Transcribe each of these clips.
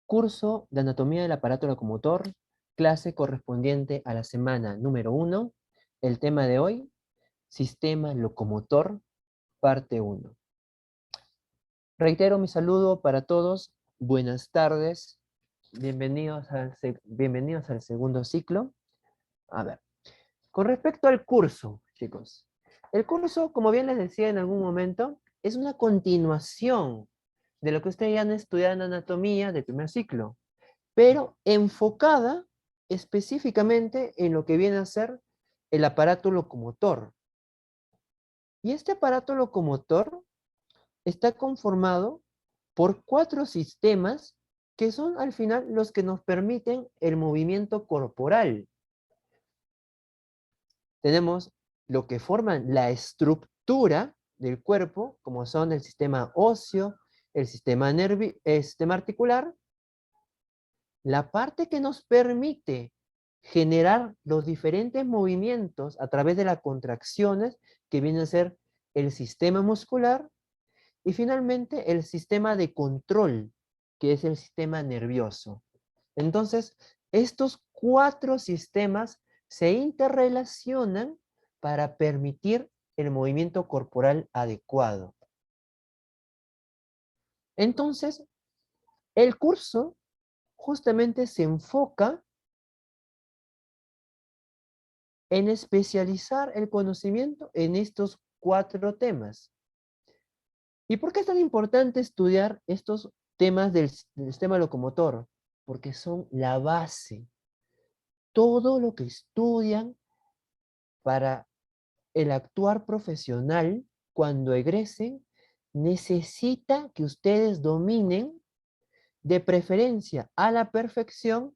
Curso de Anatomía del Aparato Locomotor, clase correspondiente a la semana número 1. El tema de hoy, Sistema Locomotor, parte 1. Reitero mi saludo para todos. Buenas tardes. Bienvenidos al segundo ciclo. A ver, con respecto al curso, chicos. El curso, como bien les decía en algún momento, es una continuación de lo que ustedes ya han estudiado en anatomía del primer ciclo, pero enfocada específicamente en lo que viene a ser el aparato locomotor. Y este aparato locomotor está conformado por 4 sistemas que son al final los que nos permiten el movimiento corporal. Tenemos lo que forman la estructura del cuerpo, como son el sistema óseo, el sistema articular, la parte que nos permite generar los diferentes movimientos a través de las contracciones, que viene a ser el sistema muscular, y finalmente el sistema de control, que es el sistema nervioso. Entonces, estos 4 sistemas se interrelacionan para permitir el movimiento corporal adecuado. Entonces, el curso justamente se enfoca en especializar el conocimiento en estos 4 temas. ¿Y por qué es tan importante estudiar estos temas del sistema locomotor? Porque son la base. Todo lo que estudian para el actuar profesional, cuando egresen, necesita que ustedes dominen, de preferencia a la perfección,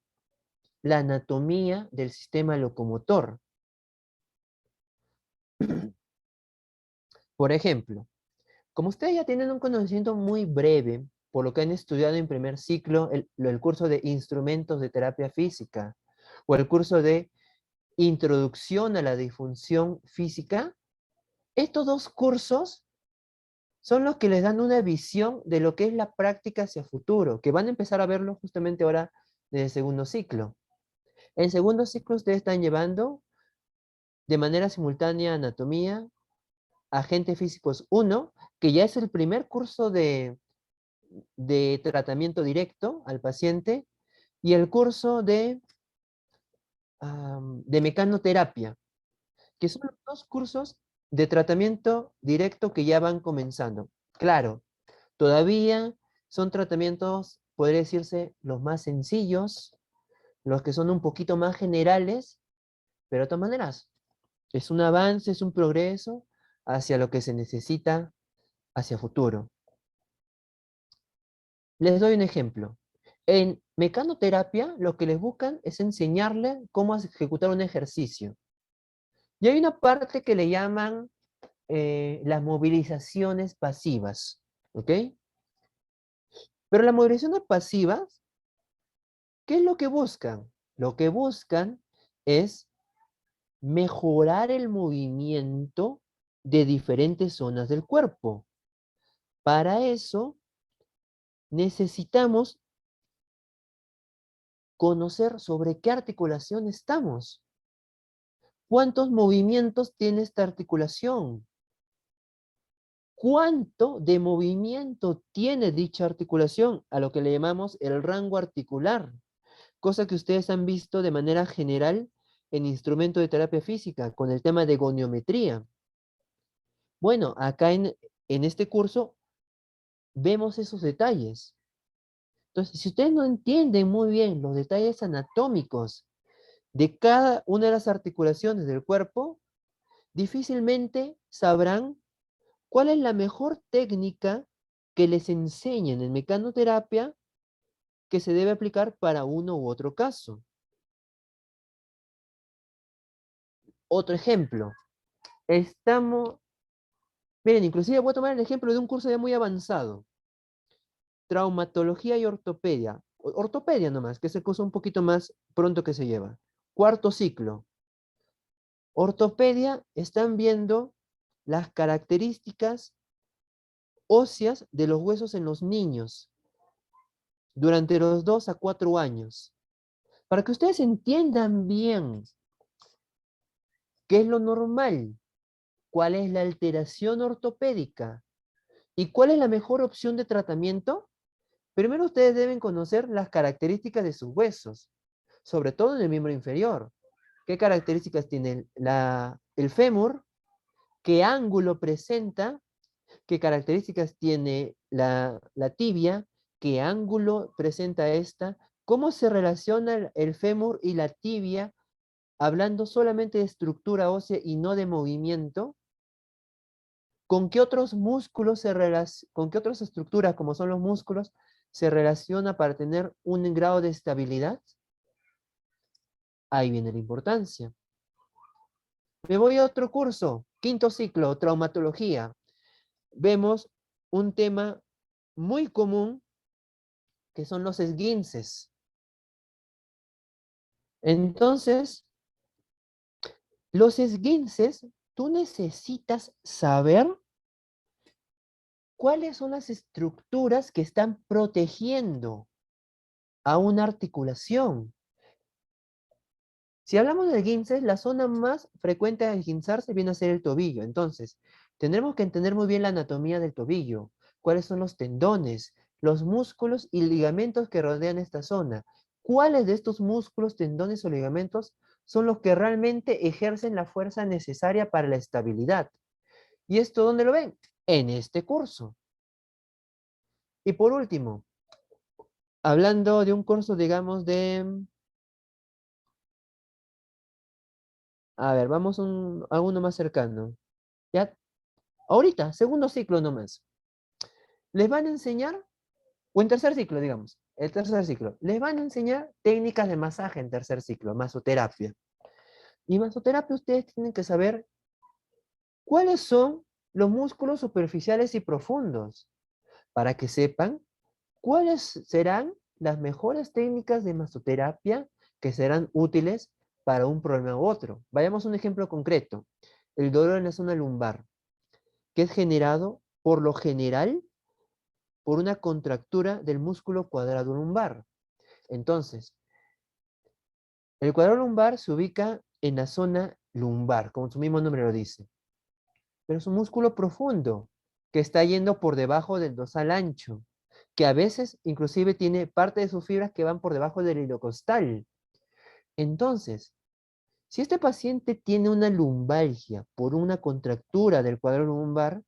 la anatomía del sistema locomotor. Por ejemplo, como ustedes ya tienen un conocimiento muy breve, por lo que han estudiado en primer ciclo el curso de instrumentos de terapia física o el curso de introducción a la disfunción física, estos 2 cursos son los que les dan una visión de lo que es la práctica hacia futuro, que van a empezar a verlo justamente ahora desde el segundo ciclo. En segundo ciclo ustedes están llevando de manera simultánea anatomía, agentes físicos 1, que ya es el primer curso de tratamiento directo al paciente, y el curso de mecanoterapia, que son los 2 cursos de tratamiento directo que ya van comenzando. Claro, todavía son tratamientos, podría decirse, los más sencillos, los que son un poquito más generales, pero de todas maneras, es un avance, es un progreso hacia lo que se necesita hacia futuro. Les doy un ejemplo. En mecanoterapia, lo que les buscan es enseñarle cómo ejecutar un ejercicio. Y hay una parte que le llaman las movilizaciones pasivas, ¿ok? Pero las movilizaciones pasivas, ¿qué es lo que buscan? Lo que buscan es mejorar el movimiento de diferentes zonas del cuerpo. Para eso necesitamos conocer sobre qué articulación estamos. ¿Cuántos movimientos tiene esta articulación? ¿Cuánto de movimiento tiene dicha articulación? A lo que le llamamos el rango articular, cosa que ustedes han visto de manera general en instrumentos de terapia física, con el tema de goniometría. Bueno, acá en este curso vemos esos detalles. Entonces, si ustedes no entienden muy bien los detalles anatómicos de cada una de las articulaciones del cuerpo, difícilmente sabrán cuál es la mejor técnica que les enseñen en mecanoterapia que se debe aplicar para uno u otro caso. Otro ejemplo, miren, inclusive voy a tomar el ejemplo de un curso ya muy avanzado, traumatología y ortopedia, ortopedia nomás, que es el curso un poquito más pronto que se lleva. Cuarto ciclo, ortopedia, están viendo las características óseas de los huesos en los niños. durante los 2 a 4 años. Para que ustedes entiendan bien qué es lo normal, cuál es la alteración ortopédica y cuál es la mejor opción de tratamiento, primero ustedes deben conocer las características de sus huesos, sobre todo en el miembro inferior. ¿Qué características tiene el fémur? ¿Qué ángulo presenta? ¿Qué características tiene la tibia? ¿Qué ángulo presenta esta? ¿Cómo se relaciona el fémur y la tibia, hablando solamente de estructura ósea y no de movimiento? ¿Con qué otros músculos con qué otras estructuras, como son los músculos, se relaciona para tener un grado de estabilidad? Ahí viene la importancia. Me voy a otro curso, quinto ciclo, traumatología. Vemos un tema muy común que son los esguinces. Entonces, los esguinces, tú necesitas saber cuáles son las estructuras que están protegiendo a una articulación. Si hablamos de esguinces, la zona más frecuente de esguinzarse viene a ser el tobillo. Entonces, tendremos que entender muy bien la anatomía del tobillo, cuáles son los tendones, los músculos y ligamentos que rodean esta zona. ¿Cuáles de estos músculos, tendones o ligamentos son los que realmente ejercen la fuerza necesaria para la estabilidad? ¿Y esto dónde lo ven? En este curso. Y por último, hablando de un curso, digamos, a ver, vamos a uno más cercano. ¿Ya? Ahorita, segundo ciclo nomás. Les van a enseñar, o en tercer ciclo, digamos, el tercer ciclo, les van a enseñar técnicas de masaje en tercer ciclo, masoterapia. Y masoterapia ustedes tienen que saber cuáles son los músculos superficiales y profundos, para que sepan cuáles serán las mejores técnicas de masoterapia que serán útiles para un problema u otro. Vayamos a un ejemplo concreto. El dolor en la zona lumbar, que es generado por lo general por una contractura del músculo cuadrado lumbar. Entonces, el cuadrado lumbar se ubica en la zona lumbar, como su mismo nombre lo dice. Pero es un músculo profundo que está yendo por debajo del dorsal ancho, que a veces inclusive tiene parte de sus fibras que van por debajo del ilocostal. Entonces, si este paciente tiene una lumbalgia por una contractura del cuadrado lumbar,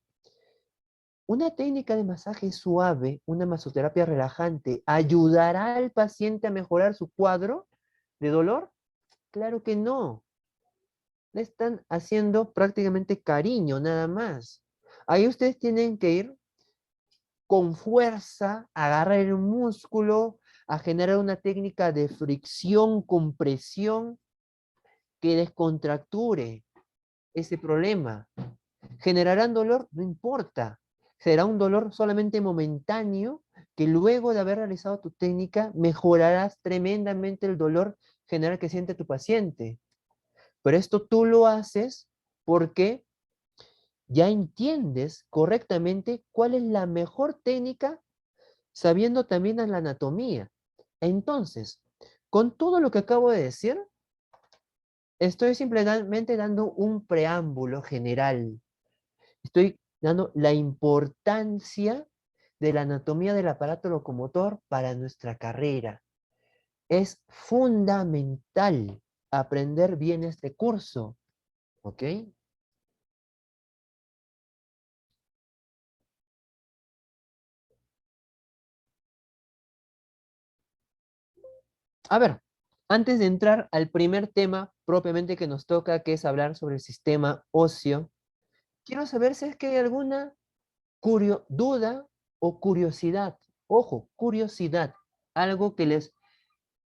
una técnica de masaje suave, una masoterapia relajante, ¿ayudará al paciente a mejorar su cuadro de dolor? Claro que no. Le están haciendo prácticamente cariño, nada más. Ahí ustedes tienen que ir con fuerza, a agarrar el músculo, a generar una técnica de fricción, compresión, que descontracture ese problema. ¿Generarán dolor? No importa. Será un dolor solamente momentáneo que luego de haber realizado tu técnica mejorarás tremendamente el dolor general que siente tu paciente. Pero esto tú lo haces porque ya entiendes correctamente cuál es la mejor técnica sabiendo también la anatomía. Entonces, con todo lo que acabo de decir, estoy simplemente dando un preámbulo general. Estoy dando la importancia de la anatomía del aparato locomotor para nuestra carrera. Es fundamental aprender bien este curso, ¿ok? A ver, antes de entrar al primer tema propiamente que nos toca, que es hablar sobre el sistema óseo, quiero saber si es que hay alguna duda o curiosidad. Ojo, curiosidad. Algo que les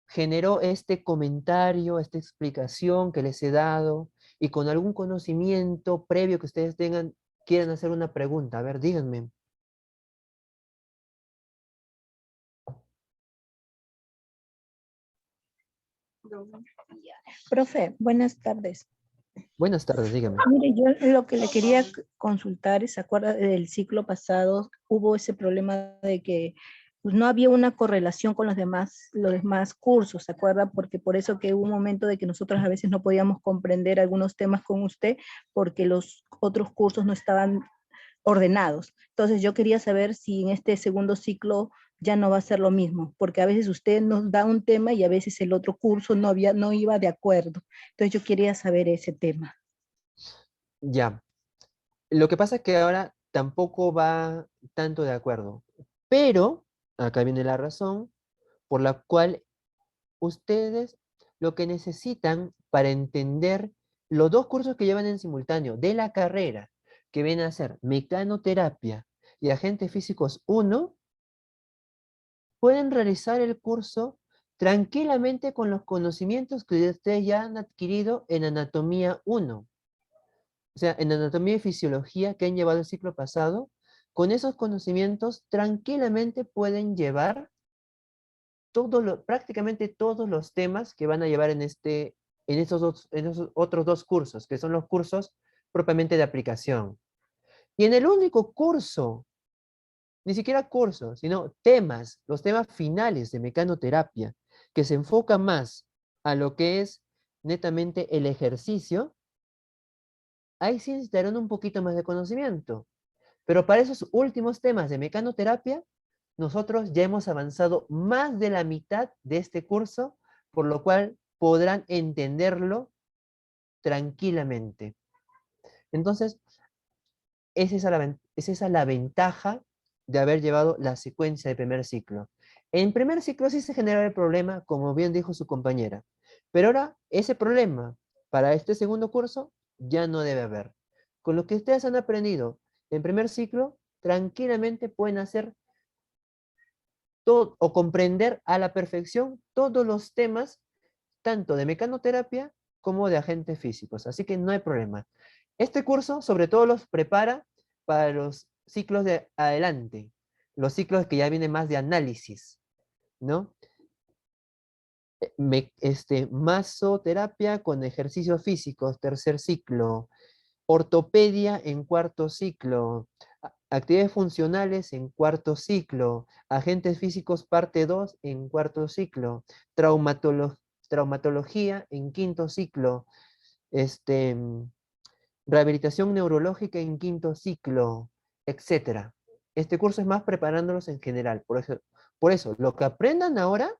generó este comentario, esta explicación que les he dado, y con algún conocimiento previo que ustedes tengan, quieran hacer una pregunta. A ver, díganme. Profe, buenas tardes. Buenas tardes, díganme. Mire, yo lo que le quería consultar, ¿se acuerda del ciclo pasado? Hubo ese problema de que pues no había una correlación con los demás cursos, ¿se acuerdan? Porque por eso que hubo un momento de que nosotros a veces no podíamos comprender algunos temas con usted, porque los otros cursos no estaban ordenados. Entonces yo quería saber si en este segundo ciclo ya no va a ser lo mismo, porque a veces usted nos da un tema y a veces el otro curso no iba de acuerdo. Entonces yo quería saber ese tema. Ya. Lo que pasa es que ahora tampoco va tanto de acuerdo. Pero, acá viene la razón por la cual ustedes lo que necesitan para entender los dos cursos que llevan en simultáneo de la carrera, que vienen a ser mecanoterapia y agentes físicos 1, pueden realizar el curso tranquilamente con los conocimientos que ustedes ya han adquirido en anatomía 1. O sea, en anatomía y fisiología que han llevado el ciclo pasado, con esos conocimientos tranquilamente pueden llevar prácticamente todos los temas que van a llevar en esos otros dos cursos, que son los cursos propiamente de aplicación. Y en el único curso, ni siquiera curso, sino temas, los temas finales de mecanoterapia, que se enfoca más a lo que es netamente el ejercicio, ahí sí necesitarán un poquito más de conocimiento. Pero para esos últimos temas de mecanoterapia, nosotros ya hemos avanzado más de la mitad de este curso, por lo cual podrán entenderlo tranquilamente. Entonces, es esa la ventaja de haber llevado la secuencia de primer ciclo. En primer ciclo sí se genera el problema, como bien dijo su compañera, pero ahora ese problema para este segundo curso ya no debe haber. Con lo que ustedes han aprendido en primer ciclo, tranquilamente pueden hacer todo o comprender a la perfección todos los temas, tanto de mecanoterapia como de agentes físicos. Así que no hay problema. Este curso sobre todo los prepara para los ciclos de adelante, los ciclos que ya vienen más de análisis, ¿no? Masoterapia con ejercicios físicos, tercer ciclo, ortopedia en cuarto ciclo, actividades funcionales en cuarto ciclo, agentes físicos parte 2 en cuarto ciclo, traumatología en quinto ciclo, este, rehabilitación neurológica en quinto ciclo, etcétera. Este curso es más preparándolos en general. Por eso, lo que aprendan ahora,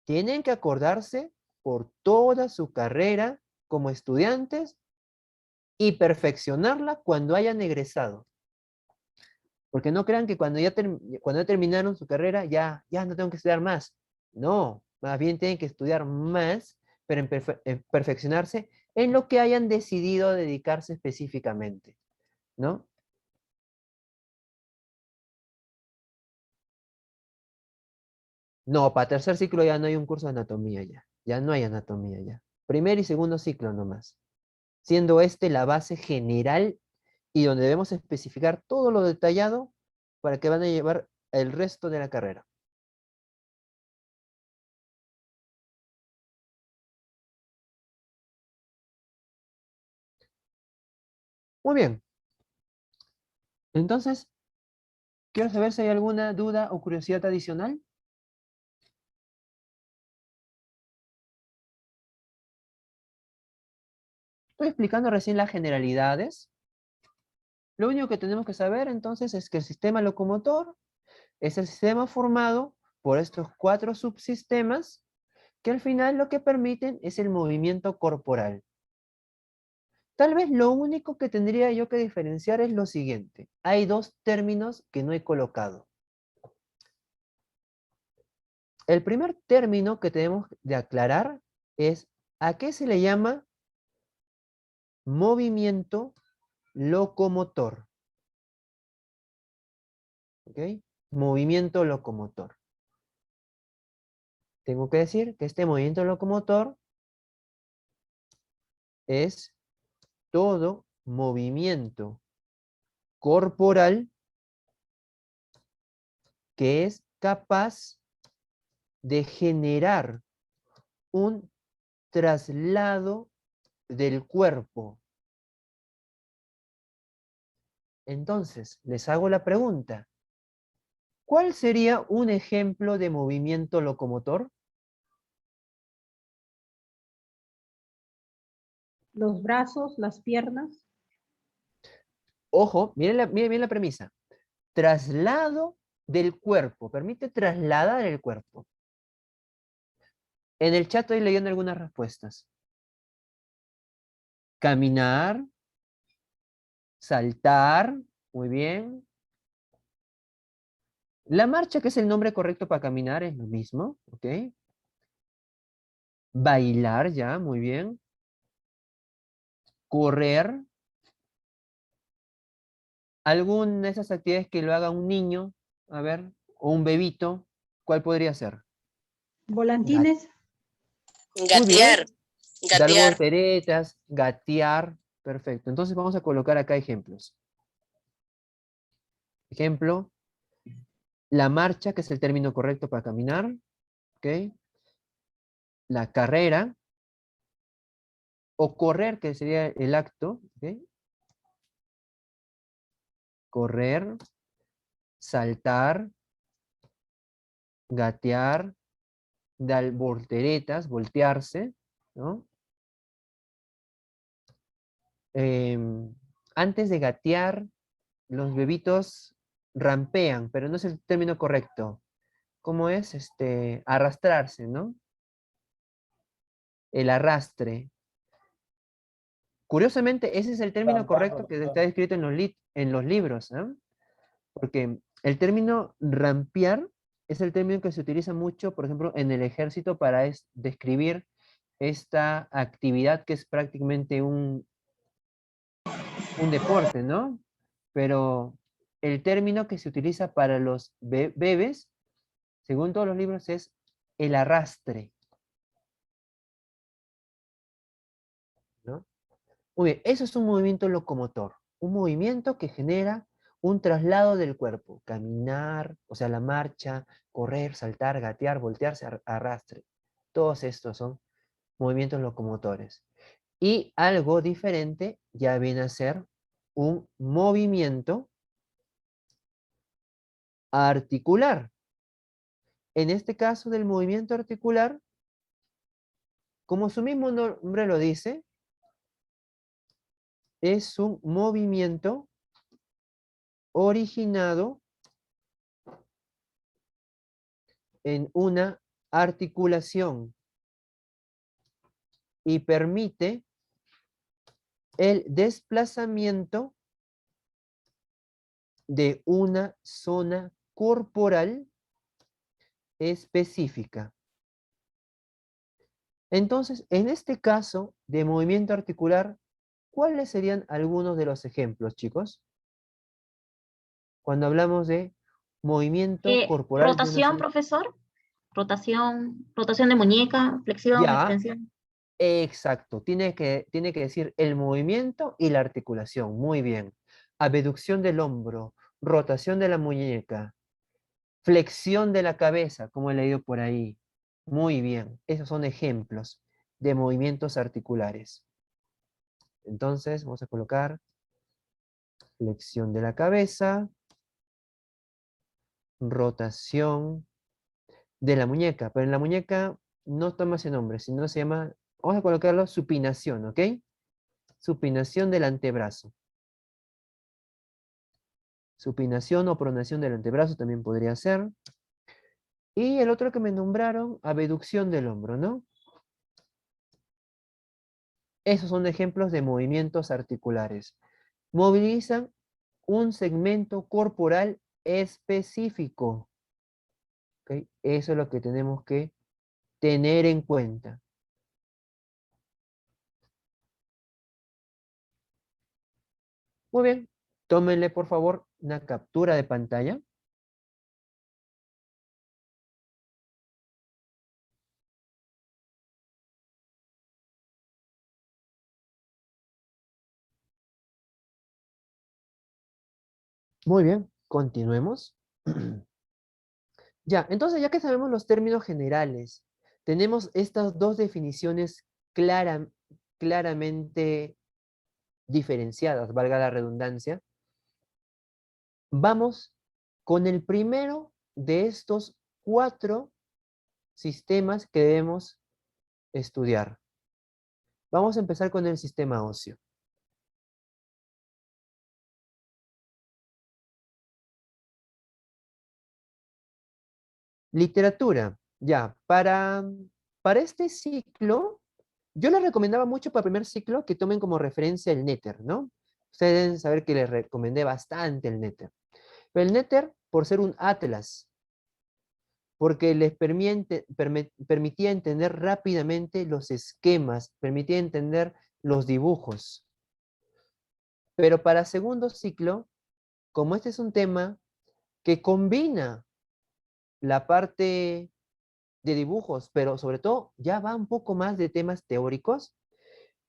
tienen que acordarse por toda su carrera como estudiantes y perfeccionarla cuando hayan egresado. Porque no crean que cuando ya terminaron su carrera, ya no tengo que estudiar más. No, más bien tienen que estudiar más, pero en perfeccionarse en lo que hayan decidido dedicarse específicamente, ¿no? No, para tercer ciclo ya no hay un curso de anatomía ya. Ya no hay anatomía ya. Primer y segundo ciclo nomás. Siendo este la base general y donde debemos especificar todo lo detallado para que van a llevar el resto de la carrera. Muy bien. Entonces, quiero saber si hay alguna duda o curiosidad adicional. Estoy explicando recién las generalidades. Lo único que tenemos que saber entonces es que el sistema locomotor es el sistema formado por estos 4 subsistemas que al final lo que permiten es el movimiento corporal. Tal vez lo único que tendría yo que diferenciar es lo siguiente. Hay dos términos que no he colocado. El primer término que tenemos de aclarar es ¿a qué se le llama movimiento locomotor? ¿Ok? Movimiento locomotor. Tengo que decir que este movimiento locomotor es todo movimiento corporal que es capaz de generar un traslado del cuerpo. Entonces, les hago la pregunta. ¿Cuál sería un ejemplo de movimiento locomotor? Los brazos, las piernas. Ojo, miren bien la premisa. Traslado del cuerpo. Permite trasladar el cuerpo. En el chat estoy leyendo algunas respuestas. Caminar, saltar, muy bien. La marcha, que es el nombre correcto para caminar, es lo mismo, ¿ok? Bailar, ya, muy bien. Correr. ¿Alguna de esas actividades que lo haga un niño? A ver, o un bebito, ¿cuál podría ser? Gat- Volantines. Muy bien. Gatear, Dar gatear. volteretas, gatear. Perfecto. Entonces vamos a colocar acá ejemplos. Ejemplo, la marcha, que es el término correcto para caminar. ¿Ok? La carrera. O correr, que sería el acto. ¿Ok? Correr, saltar, gatear, dar volteretas, voltearse, ¿no? Antes de gatear, los bebitos rampean, pero no es el término correcto. ¿Cómo es? Arrastrarse, ¿no? El arrastre. Curiosamente, ese es el término correcto que está escrito en los libros, ¿eh? Porque el término rampear es el término que se utiliza mucho, por ejemplo, en el ejército para describir esta actividad que es prácticamente un deporte, ¿no? Pero el término que se utiliza para los bebés, según todos los libros, es el arrastre, ¿no? Muy bien, eso es un movimiento locomotor, un movimiento que genera un traslado del cuerpo, caminar, o sea, la marcha, correr, saltar, gatear, voltearse, arrastre. Todos estos son movimientos locomotores. Y algo diferente ya viene a ser un movimiento articular. En este caso del movimiento articular, como su mismo nombre lo dice, es un movimiento originado en una articulación y permite el desplazamiento de una zona corporal específica. Entonces, en este caso de movimiento articular, ¿cuáles serían algunos de los ejemplos, chicos? Cuando hablamos de movimiento corporal de una Rotación, zona... profesor. Rotación de muñeca, flexión, Ya, extensión. exacto. Tiene que decir el movimiento y la articulación. Muy bien. Abducción del hombro, rotación de la muñeca, flexión de la cabeza, como he leído por ahí. Muy bien. Esos son ejemplos de movimientos articulares. Entonces, vamos a colocar flexión de la cabeza, rotación de la muñeca. Pero en la muñeca no toma ese nombre, sino se llama, vamos a colocarlo supinación, ¿ok? Supinación del antebrazo. Supinación o pronación del antebrazo también podría ser. Y el otro que me nombraron, abducción del hombro, ¿no? Esos son ejemplos de movimientos articulares. Movilizan un segmento corporal específico. ¿Ok? Eso es lo que tenemos que tener en cuenta. Muy bien. Tómenle, por favor, una captura de pantalla. Muy bien, continuemos. Ya, entonces ya que sabemos los términos generales, tenemos estas dos definiciones claramente diferenciadas, valga la redundancia. Vamos con el primero de estos 4 sistemas que debemos estudiar. Vamos a empezar con el sistema óseo. Literatura. Ya, para este ciclo, yo les recomendaba mucho para el primer ciclo que tomen como referencia el Néter, ¿no? Ustedes deben saber que les recomendé bastante el Néter. Pero el Néter, por ser un atlas, porque les permitía entender rápidamente los esquemas, permitía entender los dibujos. Pero para segundo ciclo, como este es un tema que combina la parte de dibujos, pero sobre todo ya va un poco más de temas teóricos,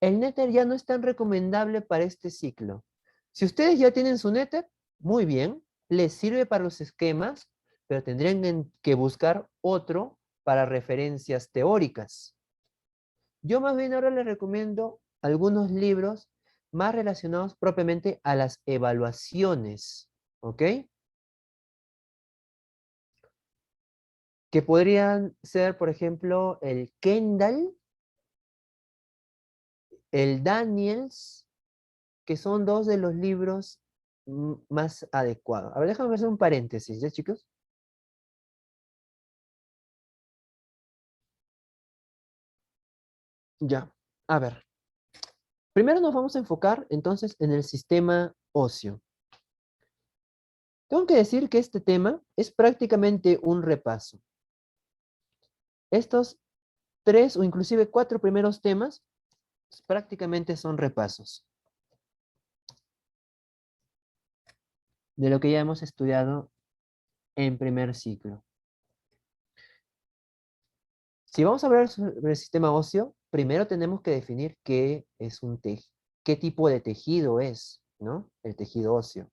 el Néter ya no es tan recomendable para este ciclo. Si ustedes ya tienen su Néter, muy bien, les sirve para los esquemas, pero tendrían que buscar otro para referencias teóricas. Yo más bien ahora les recomiendo algunos libros más relacionados propiamente a las evaluaciones, ¿ok? Que podrían ser, por ejemplo, el Kendall, el Daniels, que son 2 de los libros más adecuados. A ver, déjame hacer un paréntesis, ¿ya, chicos? Ya, a ver. Primero nos vamos a enfocar entonces en el sistema óseo. Tengo que decir que este tema es prácticamente un repaso. Estos 3 o inclusive 4 primeros temas prácticamente son repasos de lo que ya hemos estudiado en primer ciclo. Si vamos a hablar sobre el sistema óseo, primero tenemos que definir qué es qué tipo de tejido es, ¿no? El tejido óseo.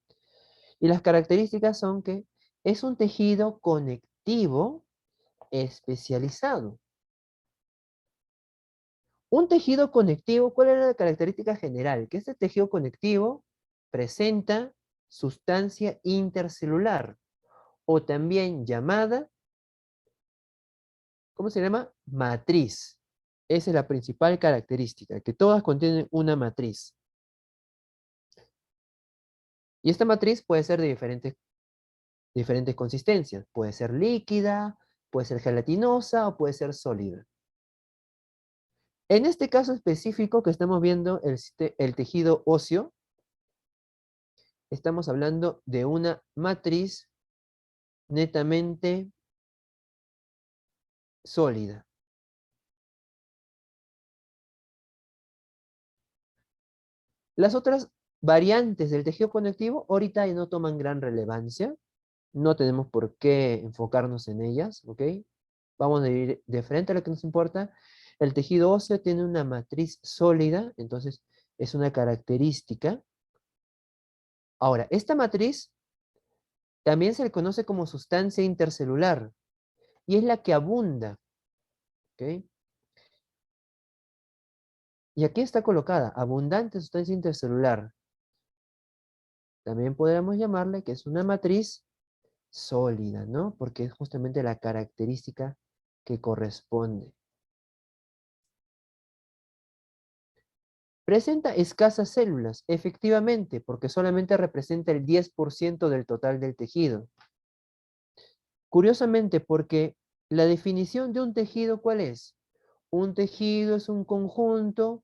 Y las características son que es un tejido conectivo especializado. Un tejido conectivo, ¿cuál es la característica general? Que este tejido conectivo presenta sustancia intercelular, o también llamada, ¿cómo se llama? Matriz. Esa es la principal característica, que todas contienen una matriz. Y esta matriz puede ser de diferentes consistencias. Puede ser líquida, puede ser gelatinosa o puede ser sólida. En este caso específico que estamos viendo el tejido óseo, estamos hablando de una matriz netamente sólida. Las otras variantes del tejido conectivo ahorita no toman gran relevancia. No tenemos por qué enfocarnos en ellas, ¿ok? Vamos a ir de frente a lo que nos importa. El tejido óseo tiene una matriz sólida, entonces es una característica. Ahora, esta matriz también se le conoce como sustancia intercelular y es la que abunda, ¿ok? Y aquí está colocada, abundante sustancia intercelular. También podríamos llamarle que es una matriz sólida, ¿no? Porque es justamente la característica que corresponde. Presenta escasas células, efectivamente, porque solamente representa el 10% del total del tejido. Curiosamente, porque la definición de un tejido, ¿cuál es? Un tejido es un conjunto,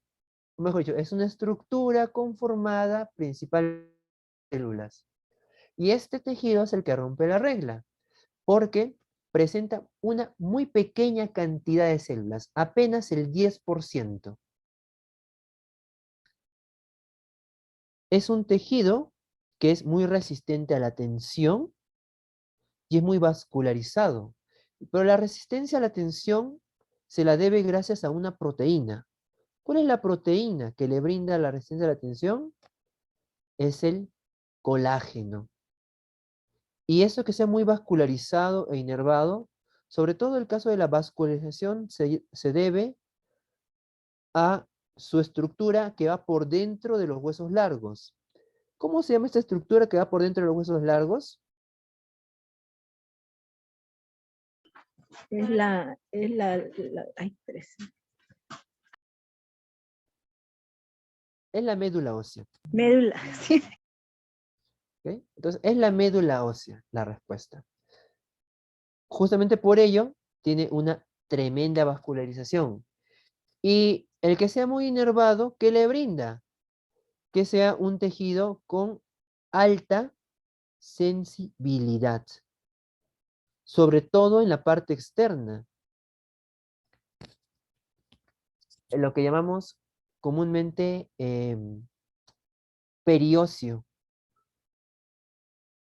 o mejor dicho, es una estructura conformada principalmente por células. Y este tejido es el que rompe la regla, porque presenta una muy pequeña cantidad de células, apenas el 10%. Es un tejido que es muy resistente a la tensión y es muy vascularizado. Pero la resistencia a la tensión se la debe gracias a una proteína. ¿Cuál es la proteína que le brinda la resistencia a la tensión? Es el colágeno. Y eso que sea muy vascularizado e inervado, sobre todo el caso de la vascularización, se debe a su estructura que va por dentro de los huesos largos. ¿Cómo se llama esta estructura que va por dentro de los huesos largos? Ay, espérese. Es la médula ósea. Médula, sí. ¿Ok? Entonces, es la médula ósea la respuesta. Justamente por ello, tiene una tremenda vascularización. Y el que sea muy inervado, ¿qué le brinda? Que sea un tejido con alta sensibilidad, sobre todo en la parte externa, en lo que llamamos comúnmente periósteo,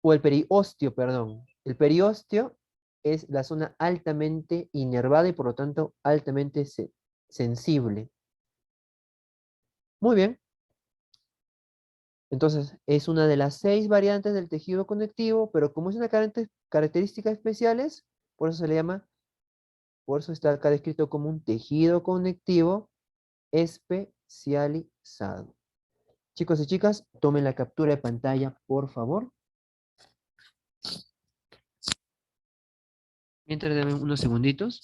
o el periósteo, perdón. El periósteo es la zona altamente inervada y por lo tanto altamente sensible. Muy bien. Entonces, es una de las 6 variantes del tejido conectivo, pero como es una característica especiales, por eso se le llama, por eso está acá descrito como un tejido conectivo especializado. Chicos y chicas, tomen la captura de pantalla, por favor. Mientras denme unos segunditos.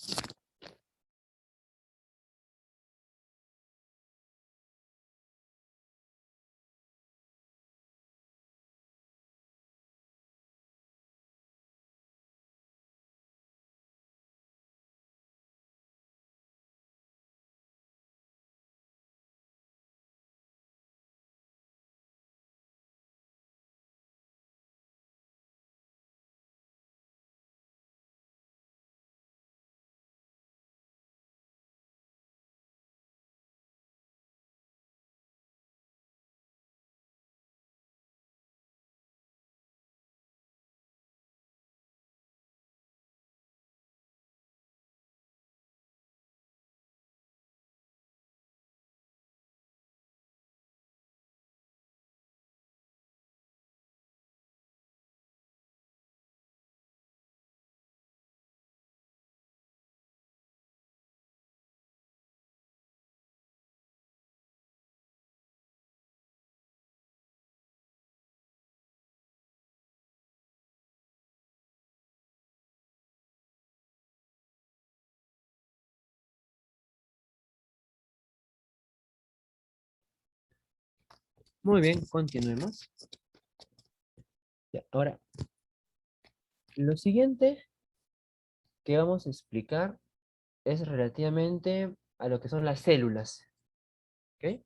Muy bien, continuemos. Ya, ahora, lo siguiente que vamos a explicar es relativamente a lo que son las células. ¿Ok?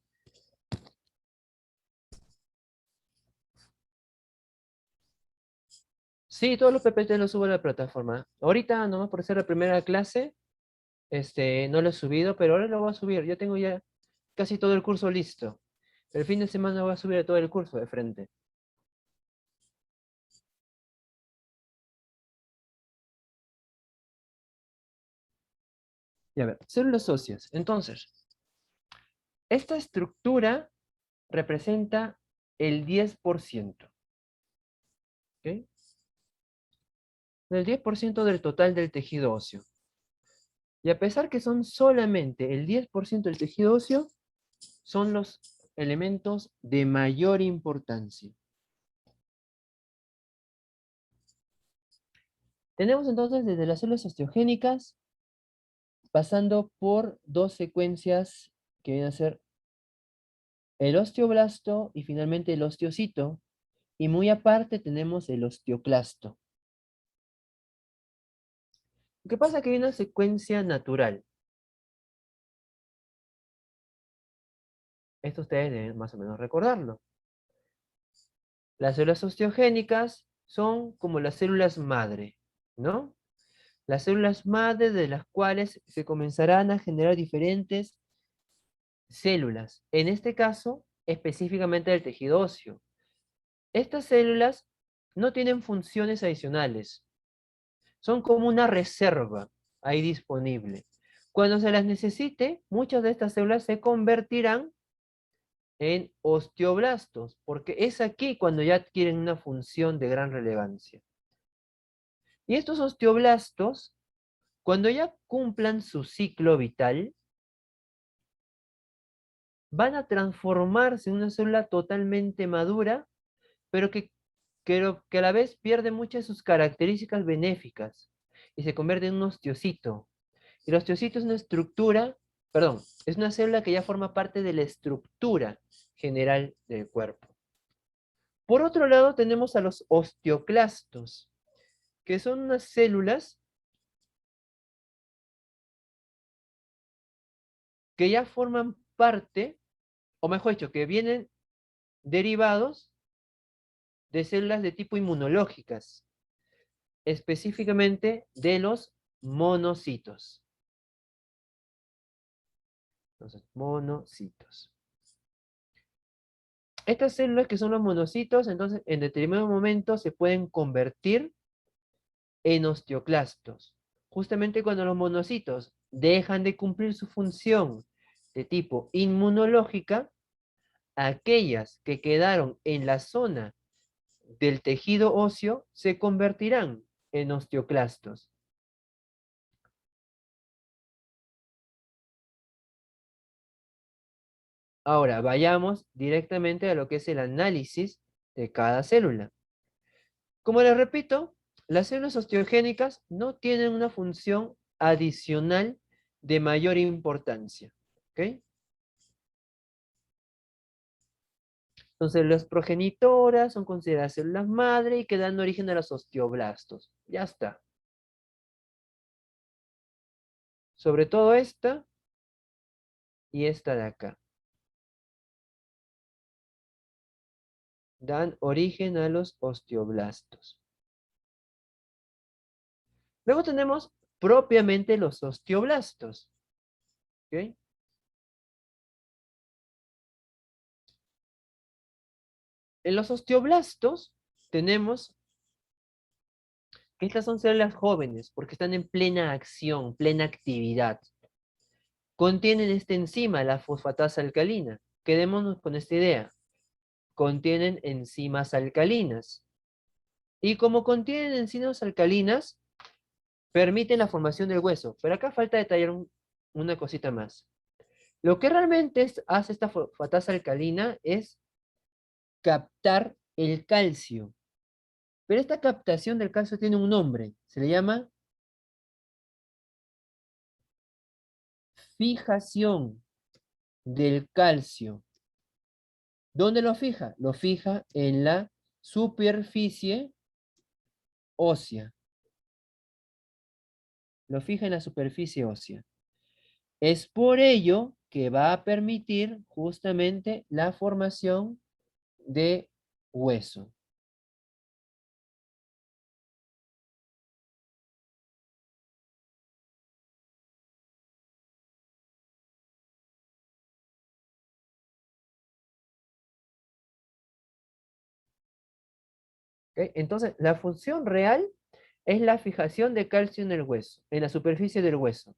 Sí, todos los PPT los subo a la plataforma. Ahorita, nomás por ser la primera clase, no lo he subido, pero ahora lo voy a subir. Ya tengo ya casi todo el curso listo. El fin de semana voy a subir todo el curso de frente. Y a ver, células óseas. Entonces, esta estructura representa el 10%. ¿Ok? El 10% del total del tejido óseo. Y a pesar que son solamente el 10% del tejido óseo, son los elementos de mayor importancia. Tenemos entonces desde las células osteogénicas, pasando por dos secuencias que vienen a ser el osteoblasto y finalmente el osteocito, y muy aparte tenemos el osteoclasto. Lo que pasa es que hay una secuencia natural. Esto ustedes deben más o menos recordarlo. Las células osteogénicas son como las células madre, ¿no? Las células madre de las cuales se comenzarán a generar diferentes células. En este caso, específicamente del tejido óseo. Estas células no tienen funciones adicionales. Son como una reserva ahí disponible. Cuando se las necesite, muchas de estas células se convertirán en osteoblastos, porque es aquí cuando ya adquieren una función de gran relevancia. Y estos osteoblastos, cuando ya cumplan su ciclo vital, van a transformarse en una célula totalmente madura, pero que a la vez pierde muchas de sus características benéficas. y se convierte en un osteocito. Y el osteocito es una estructura, perdón, es una célula que ya forma parte de la estructura general del cuerpo. Por otro lado, tenemos a los osteoclastos, que son unas células que ya forman parte, o mejor dicho, que vienen derivados de células de tipo inmunológicas, específicamente de los monocitos. Entonces, monocitos. Estas células que son los monocitos, entonces en determinado momento se pueden convertir en osteoclastos. Justamente cuando los monocitos dejan de cumplir su función de tipo inmunológica, aquellas que quedaron en la zona del tejido óseo se convertirán en osteoclastos. Ahora, vayamos directamente a lo que es el análisis de cada célula. Como les repito, las células osteogénicas no tienen una función adicional de mayor importancia. ¿Ok? Son células progenitoras, son consideradas células madre y que dan origen a los osteoblastos. Ya está. Sobre todo esta y esta de acá. Dan origen a los osteoblastos. Luego tenemos propiamente los osteoblastos. ¿Ok? En los osteoblastos tenemos que estas son células jóvenes porque están en plena acción, plena actividad. Contienen esta enzima, la fosfatasa alcalina. Quedémonos con esta idea. Contienen enzimas alcalinas. Y como contienen enzimas alcalinas, permiten la formación del hueso. Pero acá falta detallar una cosita más. Lo que realmente hace esta fosfatasa alcalina es captar el calcio. Pero esta captación del calcio tiene un nombre. Se le llama fijación del calcio. ¿Dónde lo fija? Lo fija en la superficie ósea. Lo fija en la superficie ósea. Es por ello que va a permitir justamente la formación de hueso. ¿Ok? Entonces, la función real es la fijación de calcio en el hueso, en la superficie del hueso.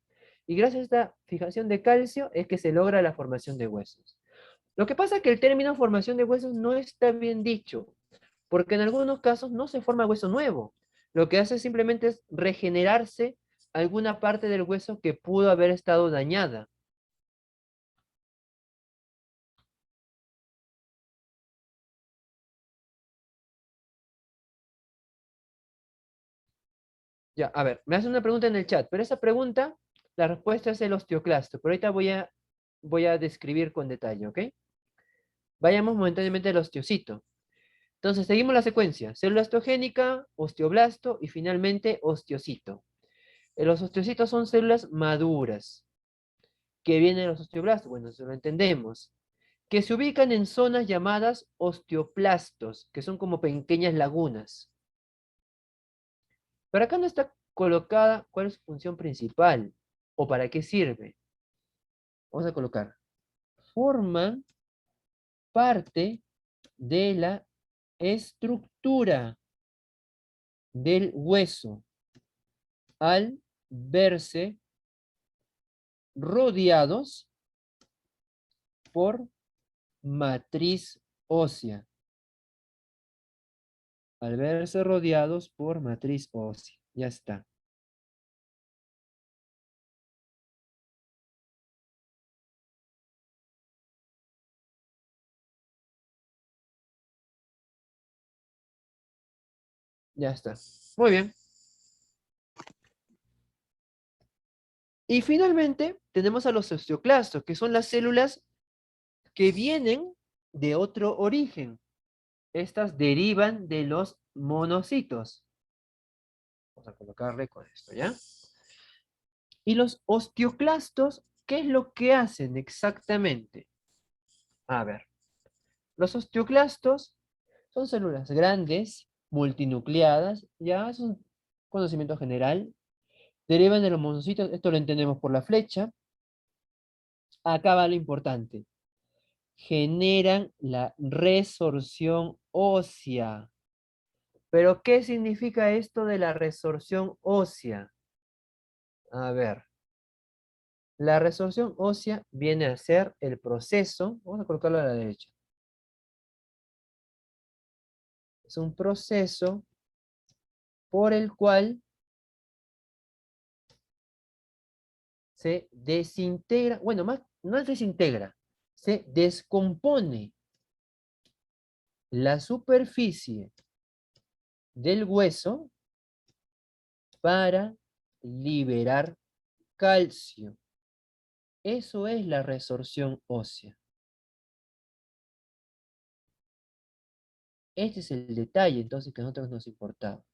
Y gracias a esta fijación de calcio es que se logra la formación de huesos. Lo que pasa es que el término formación de huesos no está bien dicho, porque en algunos casos no se forma hueso nuevo. Lo que hace simplemente es regenerarse alguna parte del hueso que pudo haber estado dañada. Ya, a ver, me hace una pregunta en el chat, pero esa pregunta, la respuesta es el osteoclasto, pero ahorita voy a describir con detalle, ¿ok? Vayamos momentáneamente al osteocito. Entonces, seguimos la secuencia. Célula osteogénica, osteoblasto y finalmente osteocito. Los osteocitos son células maduras. ¿Qué vienen de los osteoblastos? Bueno, eso lo entendemos. Que se ubican en zonas llamadas osteoplastos, que son como pequeñas lagunas. Pero acá no está colocada cuál es su función principal o para qué sirve. Vamos a colocar. Forman parte de la estructura del hueso al verse rodeados por matriz ósea. Al verse rodeados por matriz ósea. Ya está. Ya está. Muy bien. Y finalmente tenemos a los osteoclastos, que son las células que vienen de otro origen. Estas derivan de los monocitos. Vamos a colocarle con esto, ¿ya? Y los osteoclastos, ¿qué es lo que hacen exactamente? A ver, los osteoclastos son células grandes, multinucleadas, ya es un conocimiento general. Derivan de los monocitos, esto lo entendemos por la flecha. Acá va lo importante. Generan la resorción ósea. ¿Pero qué significa esto de la resorción ósea? A ver, la resorción ósea viene a ser el proceso, vamos a colocarlo a la derecha. Es un proceso por el cual se desintegra, bueno, más, no es desintegra, se descompone la superficie del hueso para liberar calcio. Eso es la resorción ósea. Este es el detalle, entonces, que a nosotros nos importaba.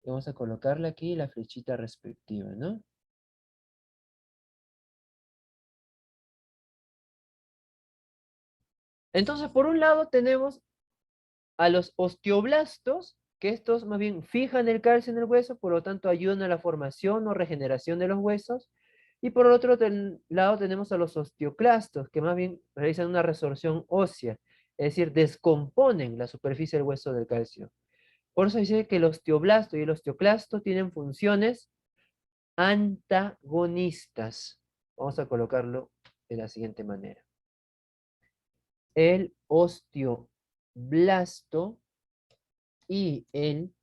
Vamos a colocarle aquí la flechita respectiva, ¿no? Entonces, por un lado tenemos a los osteoblastos, que estos más bien fijan el calcio en el hueso, por lo tanto ayudan a la formación o regeneración de los huesos. Y por el otro lado tenemos a los osteoclastos, que más bien realizan una resorción ósea, es decir, descomponen la superficie del hueso del calcio. Por eso dice que el osteoblasto y el osteoclasto tienen funciones antagonistas. Vamos a colocarlo de la siguiente manera. El osteoblasto y el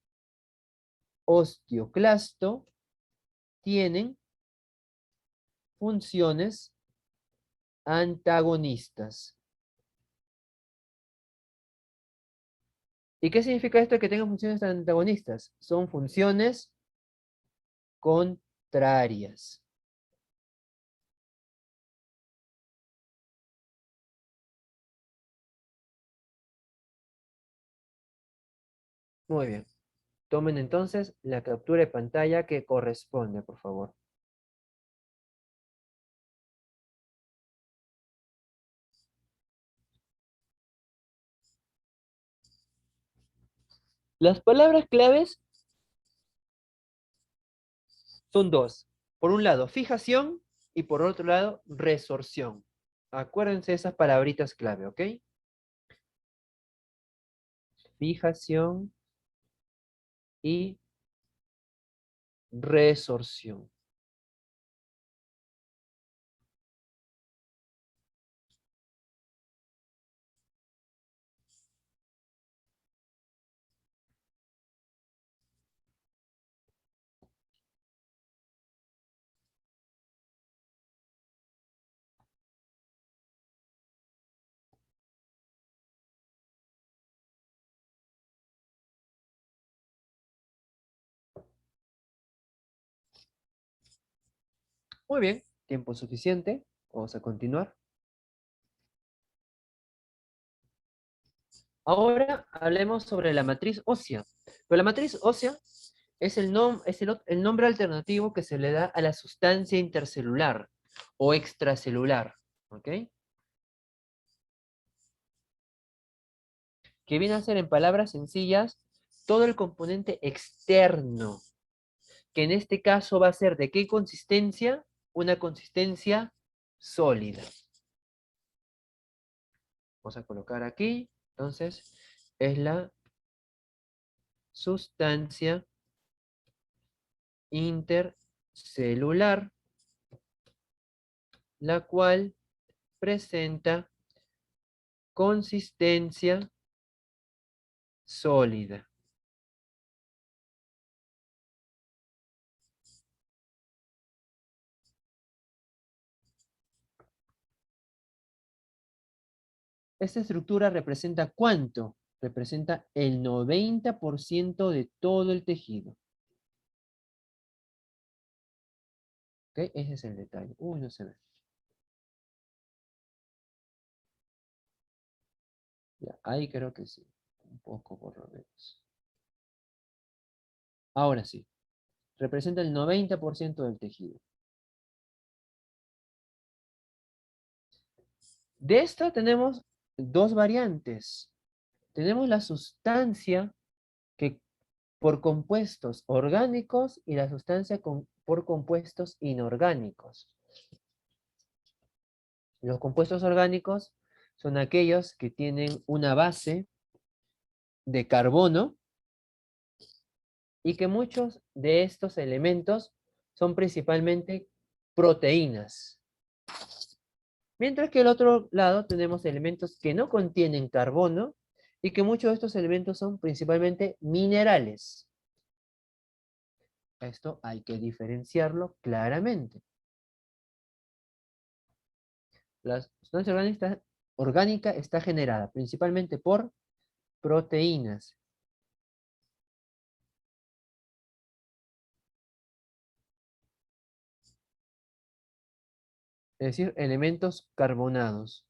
osteoclasto tienen funciones antagonistas. ¿Y qué significa esto de que tengan funciones antagonistas? Son funciones contrarias. Muy bien. Tomen entonces la captura de pantalla que corresponde, por favor. Las palabras claves son dos. Por un lado, fijación y por otro lado, resorción. Acuérdense de esas palabritas clave, ¿ok? Fijación y resorción. Muy bien, tiempo suficiente. Vamos a continuar. Ahora hablemos sobre la matriz ósea. Pero la matriz ósea es el nombre alternativo que se le da a la sustancia intercelular o extracelular, ¿ok? Que viene a ser, en palabras sencillas, todo el componente externo, que en este caso va a ser ¿de qué consistencia? Una consistencia sólida. Vamos a colocar aquí, entonces, es la sustancia intercelular, la cual presenta consistencia sólida. Esta estructura representa ¿cuánto? Representa el 90% de todo el tejido. ¿Ok? Ese es el detalle. Uy, no se ve. Ya, ahí creo que sí. Un poco por lo menos. Ahora sí. Representa el 90% del tejido. De esto tenemos dos variantes. Tenemos la sustancia que por compuestos orgánicos y la sustancia por compuestos inorgánicos. Los compuestos orgánicos son aquellos que tienen una base de carbono y que muchos de estos elementos son principalmente proteínas. Mientras que al otro lado tenemos elementos que no contienen carbono y que muchos de estos elementos son principalmente minerales. Esto hay que diferenciarlo claramente. La sustancia orgánica está generada principalmente por proteínas. Es decir, elementos carbonados.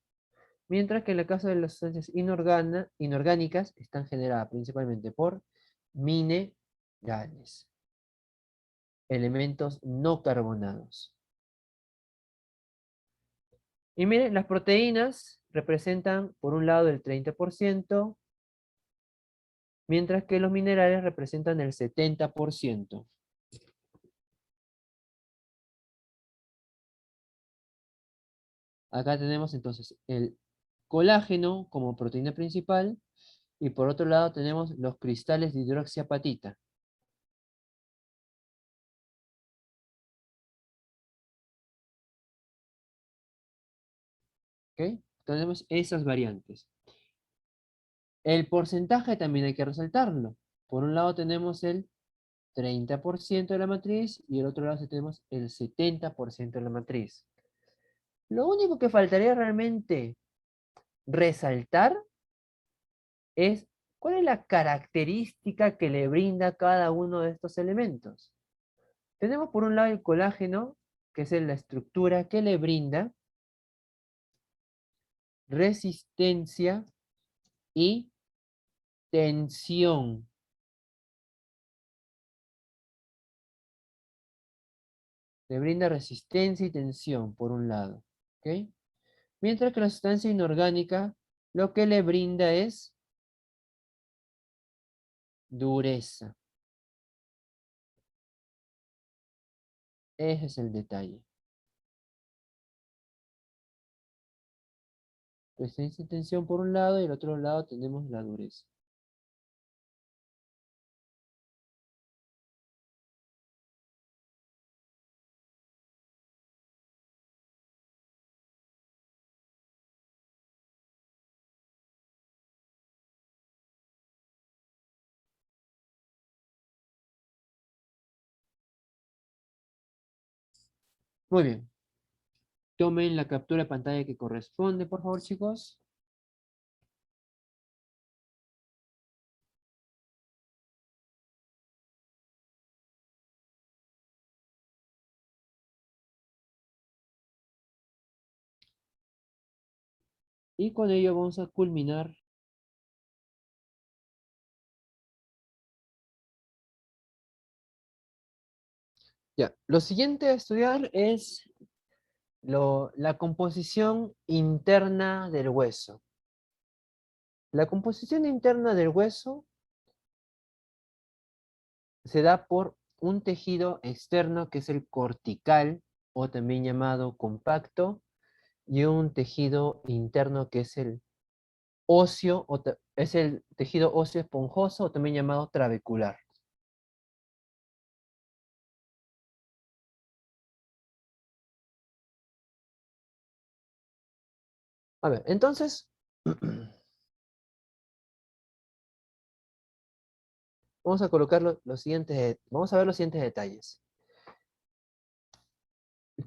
Mientras que en el caso de las sustancias inorgánicas están generadas principalmente por minerales, elementos no carbonados. Y miren, las proteínas representan por un lado el 30%, mientras que los minerales representan el 70%. Acá tenemos entonces el colágeno como proteína principal y por otro lado tenemos los cristales de hidroxiapatita. ¿Ok? Tenemos esas variantes. El porcentaje también hay que resaltarlo. Por un lado tenemos el 30% de la matriz y el otro lado tenemos el 70% de la matriz. Lo único que faltaría realmente resaltar es cuál es la característica que le brinda cada uno de estos elementos. Tenemos por un lado el colágeno, que es la estructura que le brinda resistencia y tensión. Le brinda resistencia y tensión, por un lado. ¿Ok? Mientras que la sustancia inorgánica lo que le brinda es dureza. Ese es el detalle. Resistencia y tensión por un lado y el otro lado tenemos la dureza. Muy bien. Tomen la captura de pantalla que corresponde, por favor, chicos. Y con ello vamos a culminar. Ya, lo siguiente a estudiar es la composición interna del hueso. La composición interna del hueso se da por un tejido externo que es el cortical, o también llamado compacto, y un tejido interno que es el óseo, es el tejido óseo esponjoso, o también llamado trabecular. A ver, entonces, vamos a colocar vamos a ver los siguientes detalles.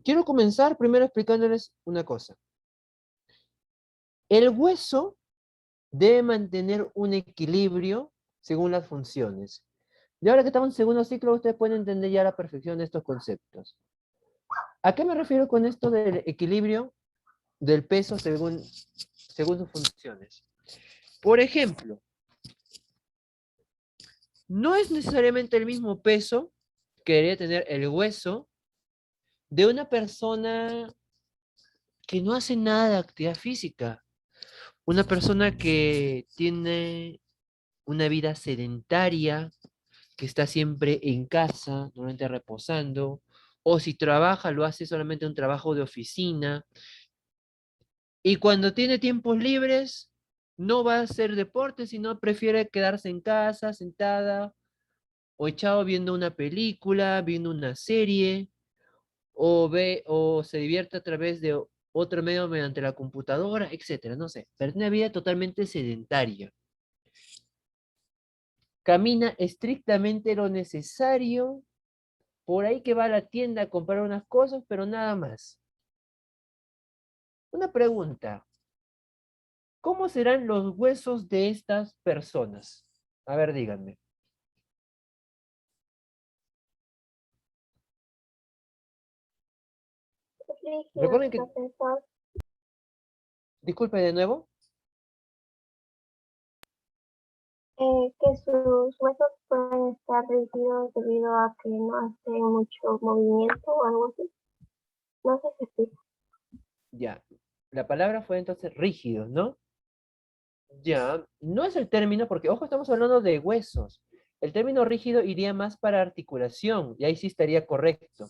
Quiero comenzar primero explicándoles una cosa. El hueso debe mantener un equilibrio según las funciones. Y ahora que estamos en segundo ciclo, ustedes pueden entender ya a la perfección estos conceptos. ¿A qué me refiero con esto del equilibrio del peso según sus funciones? Por ejemplo, no es necesariamente el mismo peso que debería tener el hueso de una persona que no hace nada de actividad física, una persona que tiene una vida sedentaria, que está siempre en casa, normalmente reposando, o si trabaja, lo hace solamente un trabajo de oficina, y cuando tiene tiempos libres, no va a hacer deporte, sino prefiere quedarse en casa, sentada, o echado viendo una película, viendo una serie, o se divierte a través de otro medio mediante la computadora, etcétera, no sé, pero es una vida totalmente sedentaria. Camina estrictamente lo necesario, por ahí que va a la tienda a comprar unas cosas, pero nada más. Una pregunta, ¿cómo serán los huesos de estas personas? A ver, díganme. Rígidos, Recuerden que, profesor, disculpe de nuevo. que sus huesos pueden estar rígidos debido a que no hacen mucho movimiento o algo así. No se explica. Ya, la palabra fue entonces rígidos, ¿no? Ya, no es el término, porque ojo, estamos hablando de huesos. El término rígido iría más para articulación, y ahí sí estaría correcto.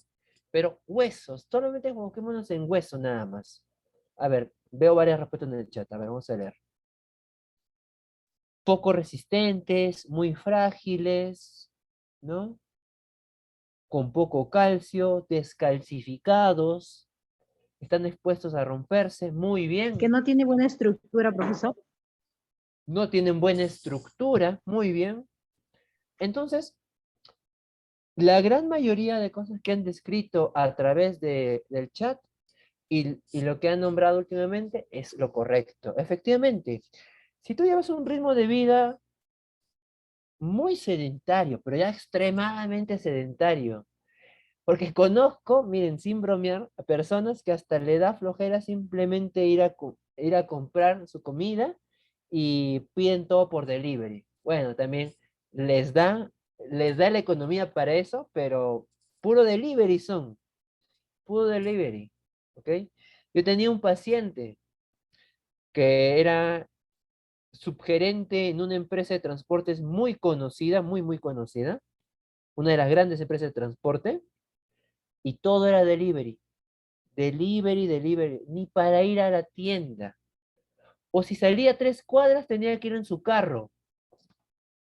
Pero huesos, solamente enfoquémonos en hueso nada más. A ver, veo varias respuestas en el chat. A ver, vamos a leer. Poco resistentes, muy frágiles, ¿no? Con poco calcio, descalcificados, están expuestos a romperse, muy bien. Que no tiene buena estructura, profesor. No tienen buena estructura, muy bien. Entonces, la gran mayoría de cosas que han descrito a través del chat y lo que han nombrado últimamente es lo correcto. Efectivamente, si tú llevas un ritmo de vida muy sedentario, pero ya extremadamente sedentario, porque conozco, miren, sin bromear, a personas que hasta le da flojera simplemente ir a comprar su comida y piden todo por delivery. Bueno, también les da, les da la economía para eso, pero puro delivery son, puro delivery, ¿ok? Yo tenía un paciente que era subgerente en una empresa de transportes muy conocida, muy conocida, una de las grandes empresas de transporte, y todo era delivery. Delivery, ni para ir a la tienda. O si salía 3 cuadras, tenía que ir en su carro.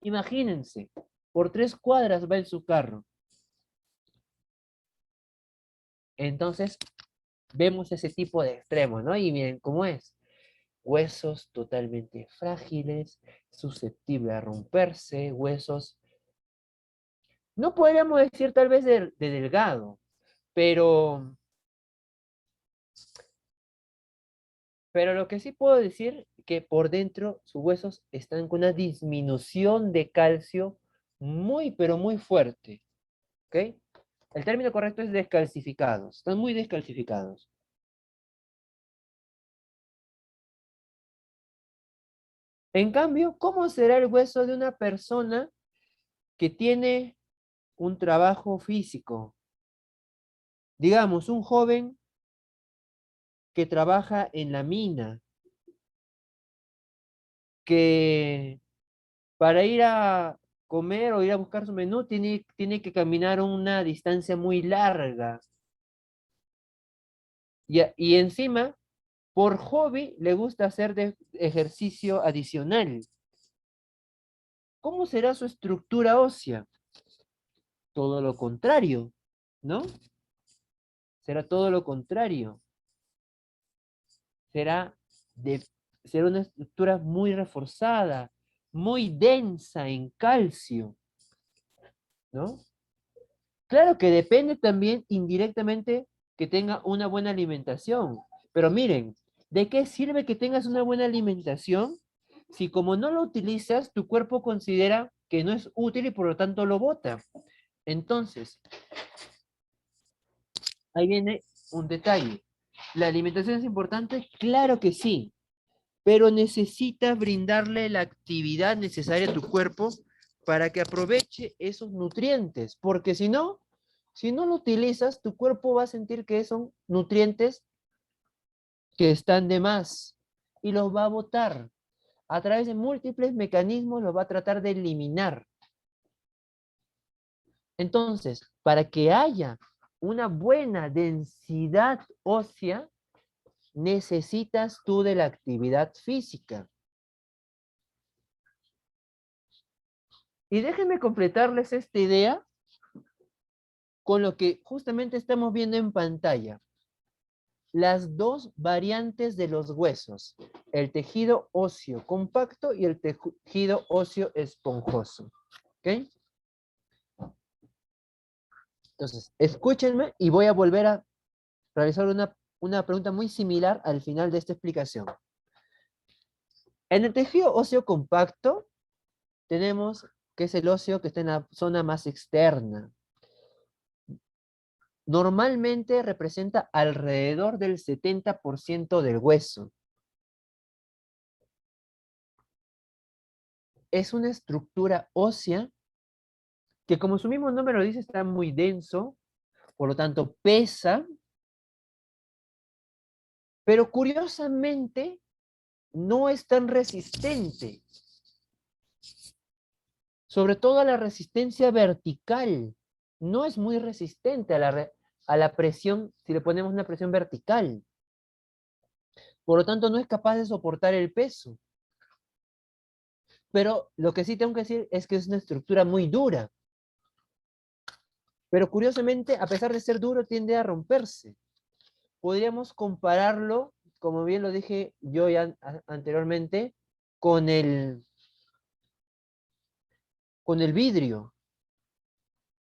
Imagínense, por 3 cuadras va en su carro. Entonces, vemos ese tipo de extremos, ¿no? Y miren cómo es. Huesos totalmente frágiles, susceptibles a romperse, huesos, no podríamos decir tal vez de delgado, pero lo que sí puedo decir que por dentro sus huesos están con una disminución de calcio muy, pero muy fuerte. ¿Ok? El término correcto es descalcificados. Están muy descalcificados. En cambio, ¿cómo será el hueso de una persona que tiene un trabajo físico? Digamos, un joven que trabaja en la mina, que para ir a comer o ir a buscar su menú tiene que caminar una distancia muy larga. Y encima, por hobby, le gusta hacer ejercicio adicional. ¿Cómo será su estructura ósea? Todo lo contrario, ¿no? Será todo lo contrario. Será, de, será una estructura muy reforzada, muy densa en calcio, ¿no? Claro que depende también indirectamente que tenga una buena alimentación. Pero miren, ¿de qué sirve que tengas una buena alimentación si como no lo utilizas, tu cuerpo considera que no es útil y por lo tanto lo bota? Entonces, ahí viene un detalle. ¿La alimentación es importante? Claro que sí, pero necesitas brindarle la actividad necesaria a tu cuerpo para que aproveche esos nutrientes, porque si no lo utilizas, tu cuerpo va a sentir que son nutrientes que están de más y los va a botar. A través de múltiples mecanismos los va a tratar de eliminar. Entonces, para que haya una buena densidad ósea, necesitas tú de la actividad física. Y déjenme completarles esta idea con lo que justamente estamos viendo en pantalla. Las dos variantes de los huesos, el tejido óseo compacto y el tejido óseo esponjoso. ¿Ok? Entonces, escúchenme y voy a volver a realizar una pregunta muy similar al final de esta explicación. En el tejido óseo compacto tenemos que es el óseo que está en la zona más externa. Normalmente representa alrededor del 70% del hueso. Es una estructura ósea que, como su mismo nombre lo dice, está muy denso, por lo tanto pesa, pero curiosamente no es tan resistente. Sobre todo a la resistencia vertical. No es muy resistente a la presión, si le ponemos una presión vertical. Por lo tanto, no es capaz de soportar el peso. Pero lo que sí tengo que decir es que es una estructura muy dura. Pero curiosamente, a pesar de ser duro, tiende a romperse. Podríamos compararlo, como bien lo dije yo ya anteriormente, con con el vidrio.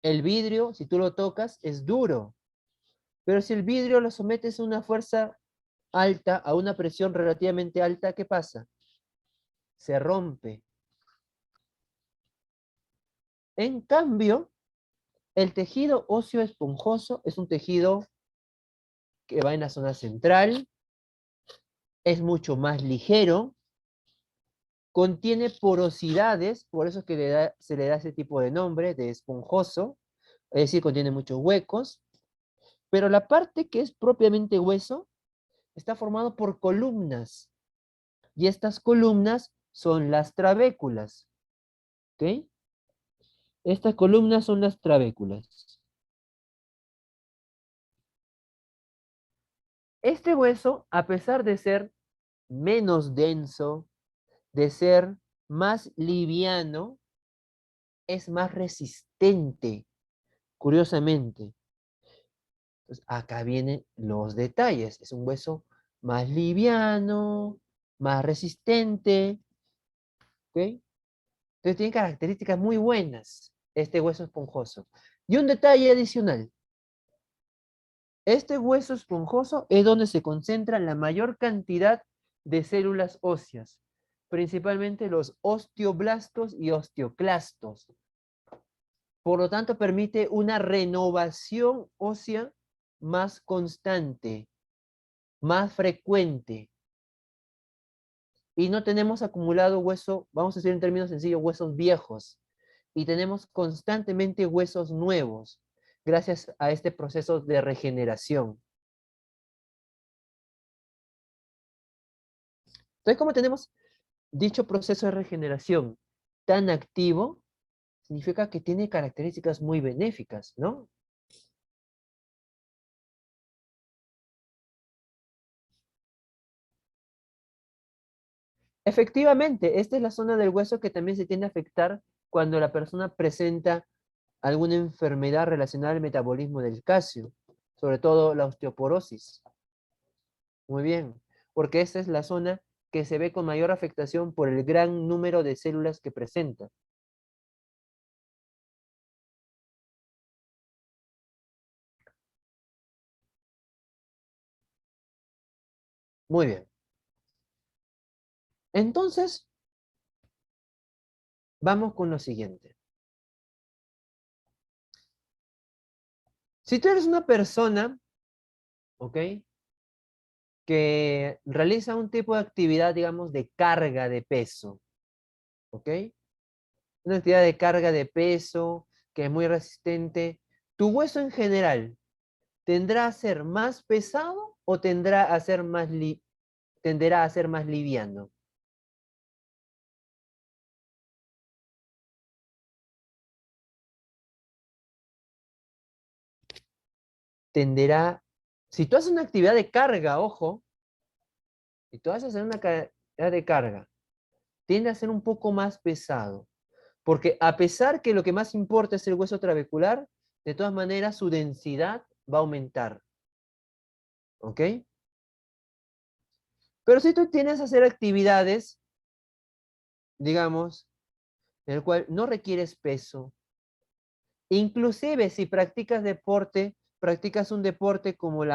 El vidrio, si tú lo tocas, es duro. Pero si el vidrio lo sometes a una fuerza alta, a una presión relativamente alta, ¿qué pasa? Se rompe. En cambio, el tejido óseo esponjoso es un tejido que va en la zona central, es mucho más ligero, contiene porosidades, por eso es que se le da ese tipo de nombre, de esponjoso, es decir, contiene muchos huecos, pero la parte que es propiamente hueso está formado por columnas, y estas columnas son las trabéculas, ¿ok? Estas columnas son las trabéculas. Este hueso, a pesar de ser menos denso, de ser más liviano, es más resistente, curiosamente. Entonces, acá vienen los detalles. Es un hueso más liviano, más resistente, ¿ok? Entonces tiene características muy buenas este hueso esponjoso. Y un detalle adicional. Este hueso esponjoso es donde se concentra la mayor cantidad de células óseas, principalmente los osteoblastos y osteoclastos. Por lo tanto, permite una renovación ósea más constante, más frecuente. Y no tenemos acumulado hueso, vamos a decir en términos sencillos, huesos viejos. Y tenemos constantemente huesos nuevos, gracias a este proceso de regeneración. Entonces, como tenemos dicho proceso de regeneración tan activo, significa que tiene características muy benéficas, ¿no? Efectivamente, esta es la zona del hueso que también se tiende a afectar cuando la persona presenta alguna enfermedad relacionada al metabolismo del calcio, sobre todo la osteoporosis. Muy bien, porque esta es la zona que se ve con mayor afectación por el gran número de células que presenta. Muy bien. Entonces, vamos con lo siguiente. Si tú eres una persona ¿ok? Que realiza un tipo de actividad, digamos, de carga de peso, ¿ok? Una actividad de carga de peso que es muy resistente. ¿Tu hueso en general tendrá a ser más pesado o tenderá a ser más liviano? Tenderá, si tú haces una actividad de carga, ojo, si tú haces una actividad de carga, tiende a ser un poco más pesado. Porque a pesar que lo que más importa es el hueso trabecular, de todas maneras su densidad va a aumentar. ¿Ok? Pero si tú tienes que hacer actividades, digamos, en el cual no requieres peso, inclusive si practicas deporte, practicas un deporte como el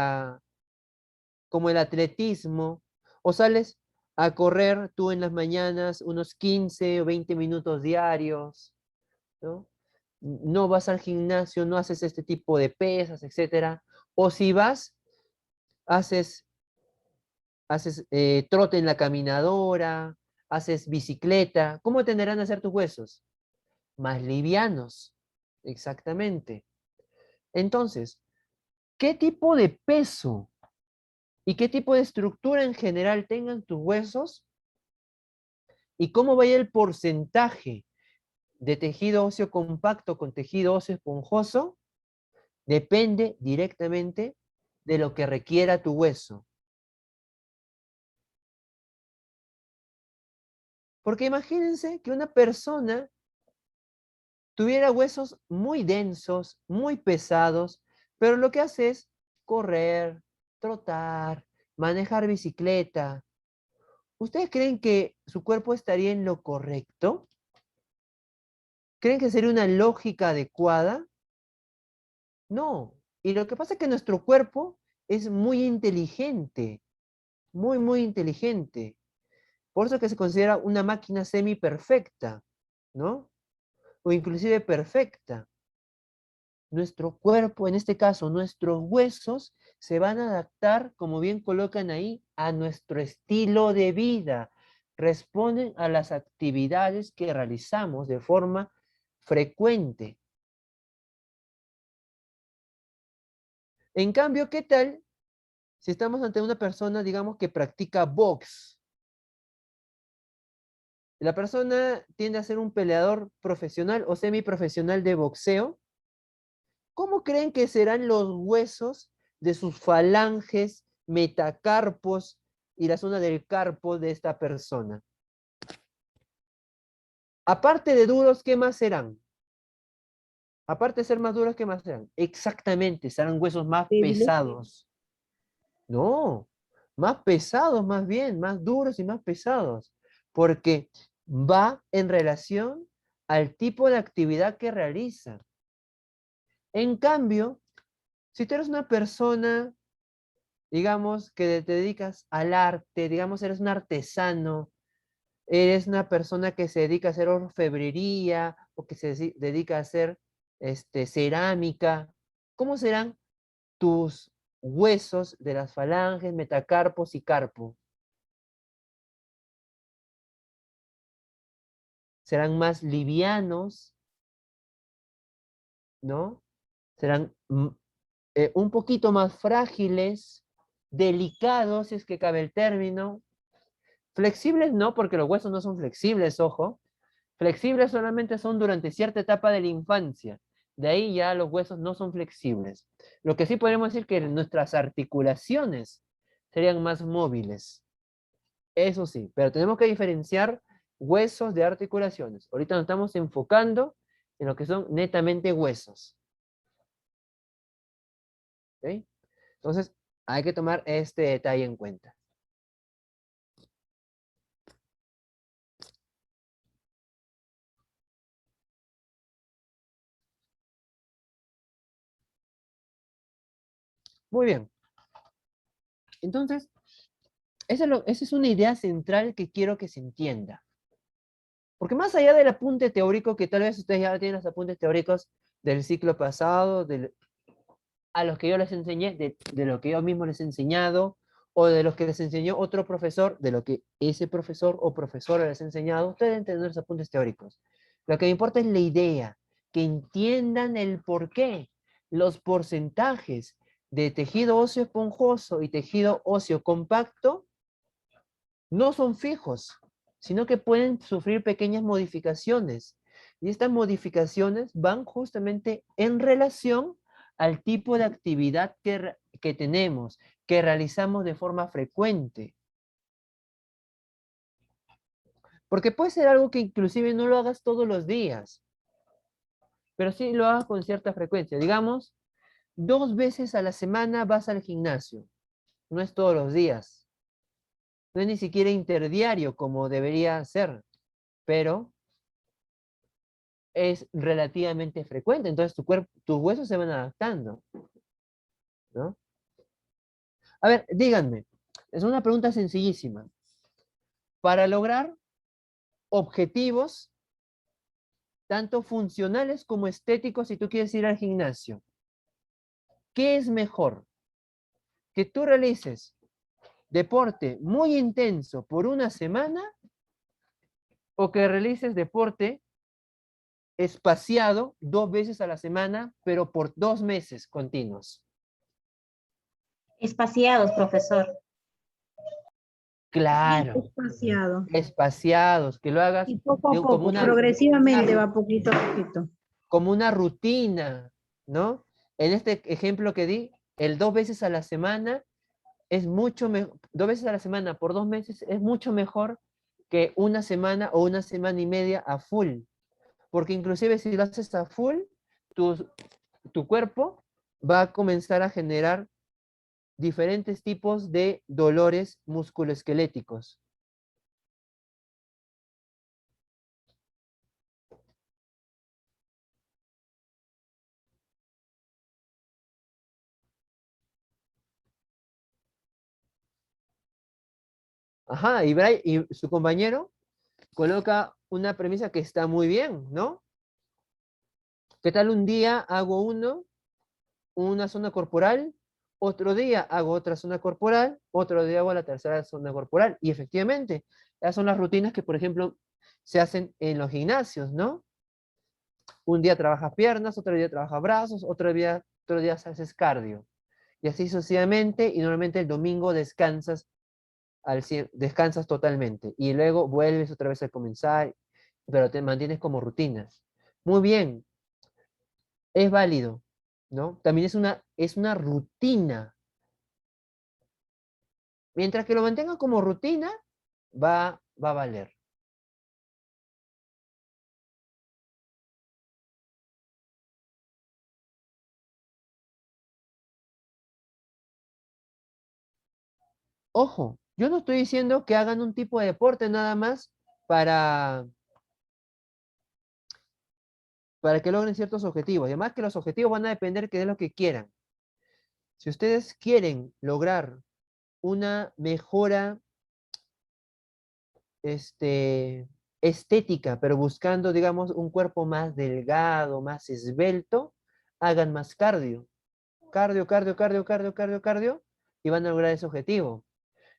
atletismo, o sales a correr tú en las mañanas unos 15 o 20 minutos diarios, ¿no? No vas al gimnasio, no haces este tipo de pesas, etcétera. O si vas, haces, haces trote en la caminadora, haces bicicleta. ¿Cómo tenderán a ser tus huesos? Más livianos, exactamente. Entonces, ¿qué tipo de peso y qué tipo de estructura en general tengan tus huesos? ¿Y cómo vaya el porcentaje de tejido óseo compacto con tejido óseo esponjoso? Depende directamente de lo que requiera tu hueso. Porque imagínense que una persona tuviera huesos muy densos, muy pesados, pero lo que hace es correr, trotar, manejar bicicleta. ¿Ustedes creen que su cuerpo estaría en lo correcto? ¿Creen que sería una lógica adecuada? No. Y lo que pasa es que nuestro cuerpo es muy inteligente, muy, muy inteligente. Por eso que se considera una máquina semi-perfecta, ¿no? O inclusive perfecta. Nuestro cuerpo, en este caso, nuestros huesos, se van a adaptar, como bien colocan ahí, a nuestro estilo de vida. Responden a las actividades que realizamos de forma frecuente. En cambio, ¿qué tal si estamos ante una persona, digamos, que practica box? La persona tiende a ser un peleador profesional o semiprofesional de boxeo. ¿Cómo creen que serán los huesos de sus falanges, metacarpos y la zona del carpo de esta persona? Aparte de duros, ¿qué más serán? Aparte de ser más duros, ¿qué más serán? Exactamente, serán huesos más Débiles. pesados. No, más pesados más bien, más duros y más pesados. Porque va en relación al tipo de actividad que realiza. En cambio, si tú eres una persona, digamos, que te dedicas al arte, digamos, eres un artesano, eres una persona que se dedica a hacer orfebrería o que se dedica a hacer cerámica, ¿cómo serán tus huesos de las falanges, metacarpos y carpo? Serán más livianos, ¿no? Serán un poquito más frágiles, delicados, si es que cabe el término. Flexibles no, porque los huesos no son flexibles, ojo. Flexibles solamente son durante cierta etapa de la infancia. De ahí ya los huesos no son flexibles. Lo que sí podemos decir que nuestras articulaciones serían más móviles. Eso sí, pero tenemos que diferenciar huesos de articulaciones. Ahorita nos estamos enfocando en lo que son netamente huesos. ¿Ok? Entonces, hay que tomar este detalle en cuenta. Muy bien. Entonces, esa es una idea central que quiero que se entienda. Porque más allá del apunte teórico, que tal vez ustedes ya tienen los apuntes teóricos del ciclo pasado, a los que yo les enseñé, de lo que yo mismo les he enseñado, o de los que les enseñó otro profesor, de lo que ese profesor o profesora les ha enseñado. Ustedes deben tener los apuntes teóricos. Lo que me importa es la idea, que entiendan el porqué, los porcentajes de tejido óseo esponjoso y tejido óseo compacto no son fijos, sino que pueden sufrir pequeñas modificaciones. Y estas modificaciones van justamente en relación al tipo de actividad que tenemos, que realizamos de forma frecuente. Porque puede ser algo que inclusive no lo hagas todos los días, pero sí lo hagas con cierta frecuencia. Digamos, 2 veces a la semana vas al gimnasio. No es todos los días. No es ni siquiera interdiario como debería ser, pero es relativamente frecuente. Entonces tus huesos se van adaptando, ¿no? A ver, díganme. Es una pregunta sencillísima. Para lograr objetivos tanto funcionales como estéticos, si tú quieres ir al gimnasio, ¿qué es mejor? ¿Que tú realices deporte muy intenso por una semana o que realices deporte espaciado 2 veces a la semana, pero por 2 meses continuos? Espaciados, profesor. Claro, Espaciado. espaciados, que lo hagas Y poco a como poco, una, progresivamente va poquito a poquito. como una rutina, ¿no? En este ejemplo que di, el 2 veces a la semana es mucho mejor, 2 veces a la semana por 2 meses es mucho mejor que una semana o una semana y media a full. Porque inclusive si lo haces a full, tu cuerpo va a comenzar a generar diferentes tipos de dolores musculoesqueléticos. Ajá, y su compañero coloca una premisa que está muy bien, ¿no? ¿Qué tal un día hago una zona corporal, otro día hago otra zona corporal, otro día hago la tercera zona corporal? Y efectivamente, esas son las rutinas que, por ejemplo, se hacen en los gimnasios, ¿no? Un día trabajas piernas, otro día trabajas brazos, otro día haces cardio. Y así sucesivamente, y normalmente el domingo descansas descansas totalmente. Y luego vuelves otra vez a comenzar, pero te mantienes como rutinas. Muy bien, es válido, ¿no? También es una rutina. Mientras que lo mantengan como rutina, va a valer. Ojo, yo no estoy diciendo que hagan un tipo de deporte nada más para, para que logren ciertos objetivos. Además que los objetivos van a depender de lo que quieran. Si ustedes quieren lograr una mejora estética, pero buscando, digamos, un cuerpo más delgado, más esbelto, hagan más cardio. Cardio, cardio, cardio, cardio, cardio, cardio, y van a lograr ese objetivo.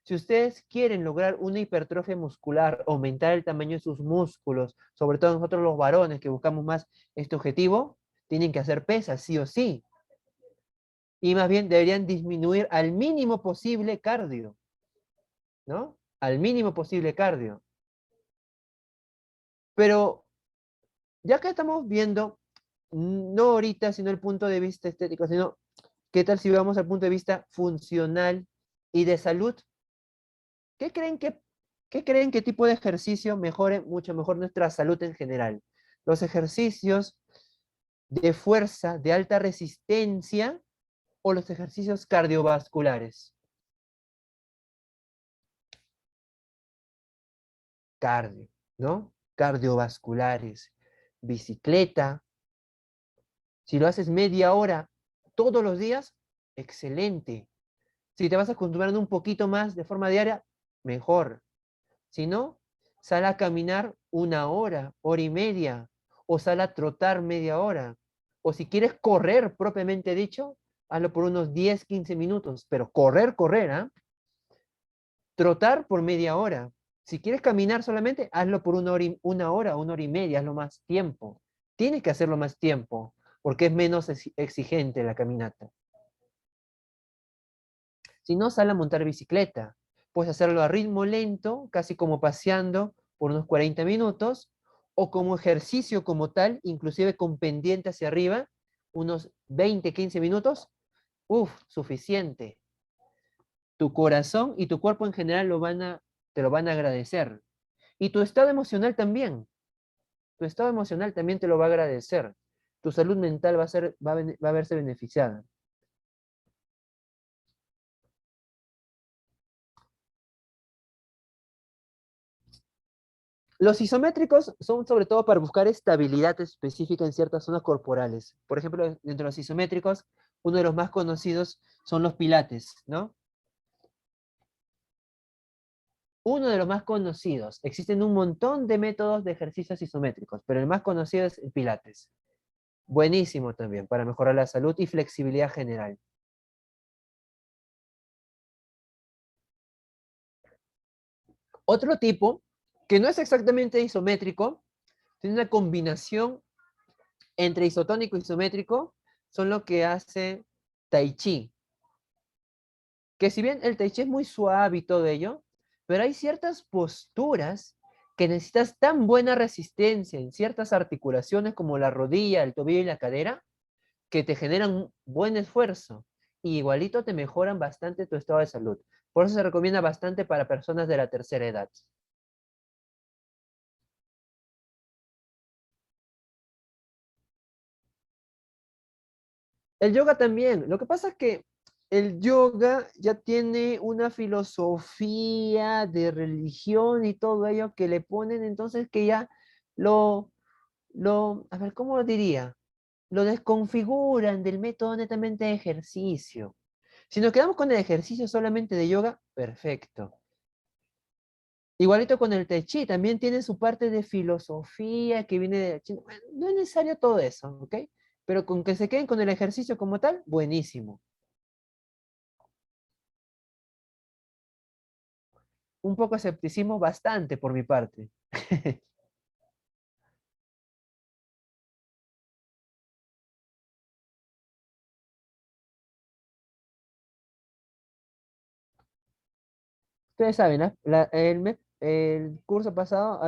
Si ustedes quieren lograr una hipertrofia muscular, aumentar el tamaño de sus músculos, sobre todo nosotros los varones que buscamos más este objetivo, tienen que hacer pesas, sí o sí. Y más bien deberían disminuir al mínimo posible cardio, ¿no? Al mínimo posible cardio. Pero ya que estamos viendo, no ahorita, sino el punto de vista estético, sino qué tal si vamos al punto de vista funcional y de salud. ¿Qué creen qué tipo de ejercicio mejore mucho mejor nuestra salud en general? ¿Los ejercicios de fuerza, de alta resistencia o los ejercicios cardiovasculares? Cardio, ¿no? Cardiovasculares. Bicicleta. Si lo haces media hora todos los días, excelente. Si te vas acostumbrando un poquito más de forma diaria, mejor. Si no, sal a caminar 1 hora, hora y media, o sal a trotar media hora. O si quieres correr, propiamente dicho, hazlo por unos 10, 15 minutos, pero correr, ¿ah? Trotar por media hora. Si quieres caminar solamente, hazlo por una hora y media, hazlo más tiempo. Tienes que hacerlo más tiempo, porque es menos exigente la caminata. Si no, sal a montar bicicleta. Puedes hacerlo a ritmo lento, casi como paseando por unos 40 minutos, o como ejercicio como tal, inclusive con pendiente hacia arriba, unos 20, 15 minutos. Uf, suficiente. Tu corazón y tu cuerpo en general te lo van a agradecer. Y tu estado emocional también. Tu estado emocional también te lo va a agradecer. Tu salud mental va a verse beneficiada. Los isométricos son sobre todo para buscar estabilidad específica en ciertas zonas corporales. Por ejemplo, dentro de los isométricos, uno de los más conocidos son los pilates, ¿no? Uno de los más conocidos. Existen un montón de métodos de ejercicios isométricos, pero el más conocido es el pilates. Buenísimo también para mejorar la salud y flexibilidad general. Otro tipo, que no es exactamente isométrico, tiene una combinación entre isotónico y isométrico, son lo que hace Tai Chi. Que si bien el Tai Chi es muy suave y todo ello, pero hay ciertas posturas que necesitas tan buena resistencia en ciertas articulaciones como la rodilla, el tobillo y la cadera, que te generan un buen esfuerzo. Y igualito te mejoran bastante tu estado de salud. Por eso se recomienda bastante para personas de la tercera edad. El yoga también. Lo que pasa es que el yoga ya tiene una filosofía de religión y todo ello que le ponen entonces que ya a ver, ¿cómo lo diría? Lo desconfiguran del método netamente de ejercicio. Si nos quedamos con el ejercicio solamente de yoga, perfecto. Igualito con el Tai Chi, también tiene su parte de filosofía que viene de China. Bueno, no es necesario todo eso, ¿ok? Pero con que se queden con el ejercicio como tal, buenísimo. Un poco de escepticismo, bastante por mi parte. Ustedes saben, ¿no? El curso pasado,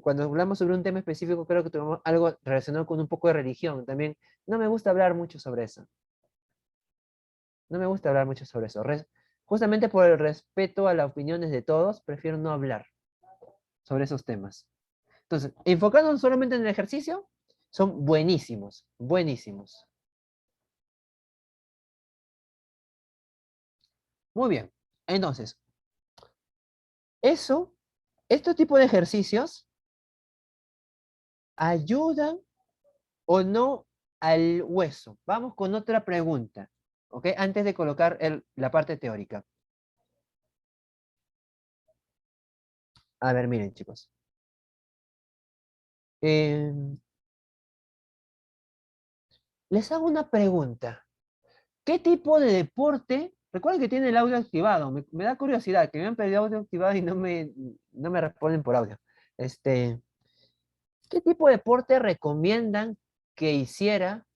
cuando hablamos sobre un tema específico, creo que tuvimos algo relacionado con un poco de religión. También no me gusta hablar mucho sobre eso. No me gusta hablar mucho sobre eso. Justamente por el respeto a las opiniones de todos, prefiero no hablar sobre esos temas. Entonces, enfocándonos solamente en el ejercicio, son buenísimos, buenísimos. Muy bien. Entonces, este tipo de ejercicios ayudan o no al hueso. Vamos con otra pregunta, ¿ok? Antes de colocar la parte teórica. A ver, miren, chicos. Les hago una pregunta. ¿Qué tipo de deporte? Recuerden que tiene el audio activado. Me da curiosidad, que me han pedido audio activado y no me responden por audio. ¿Qué tipo de deporte recomiendan que hiciera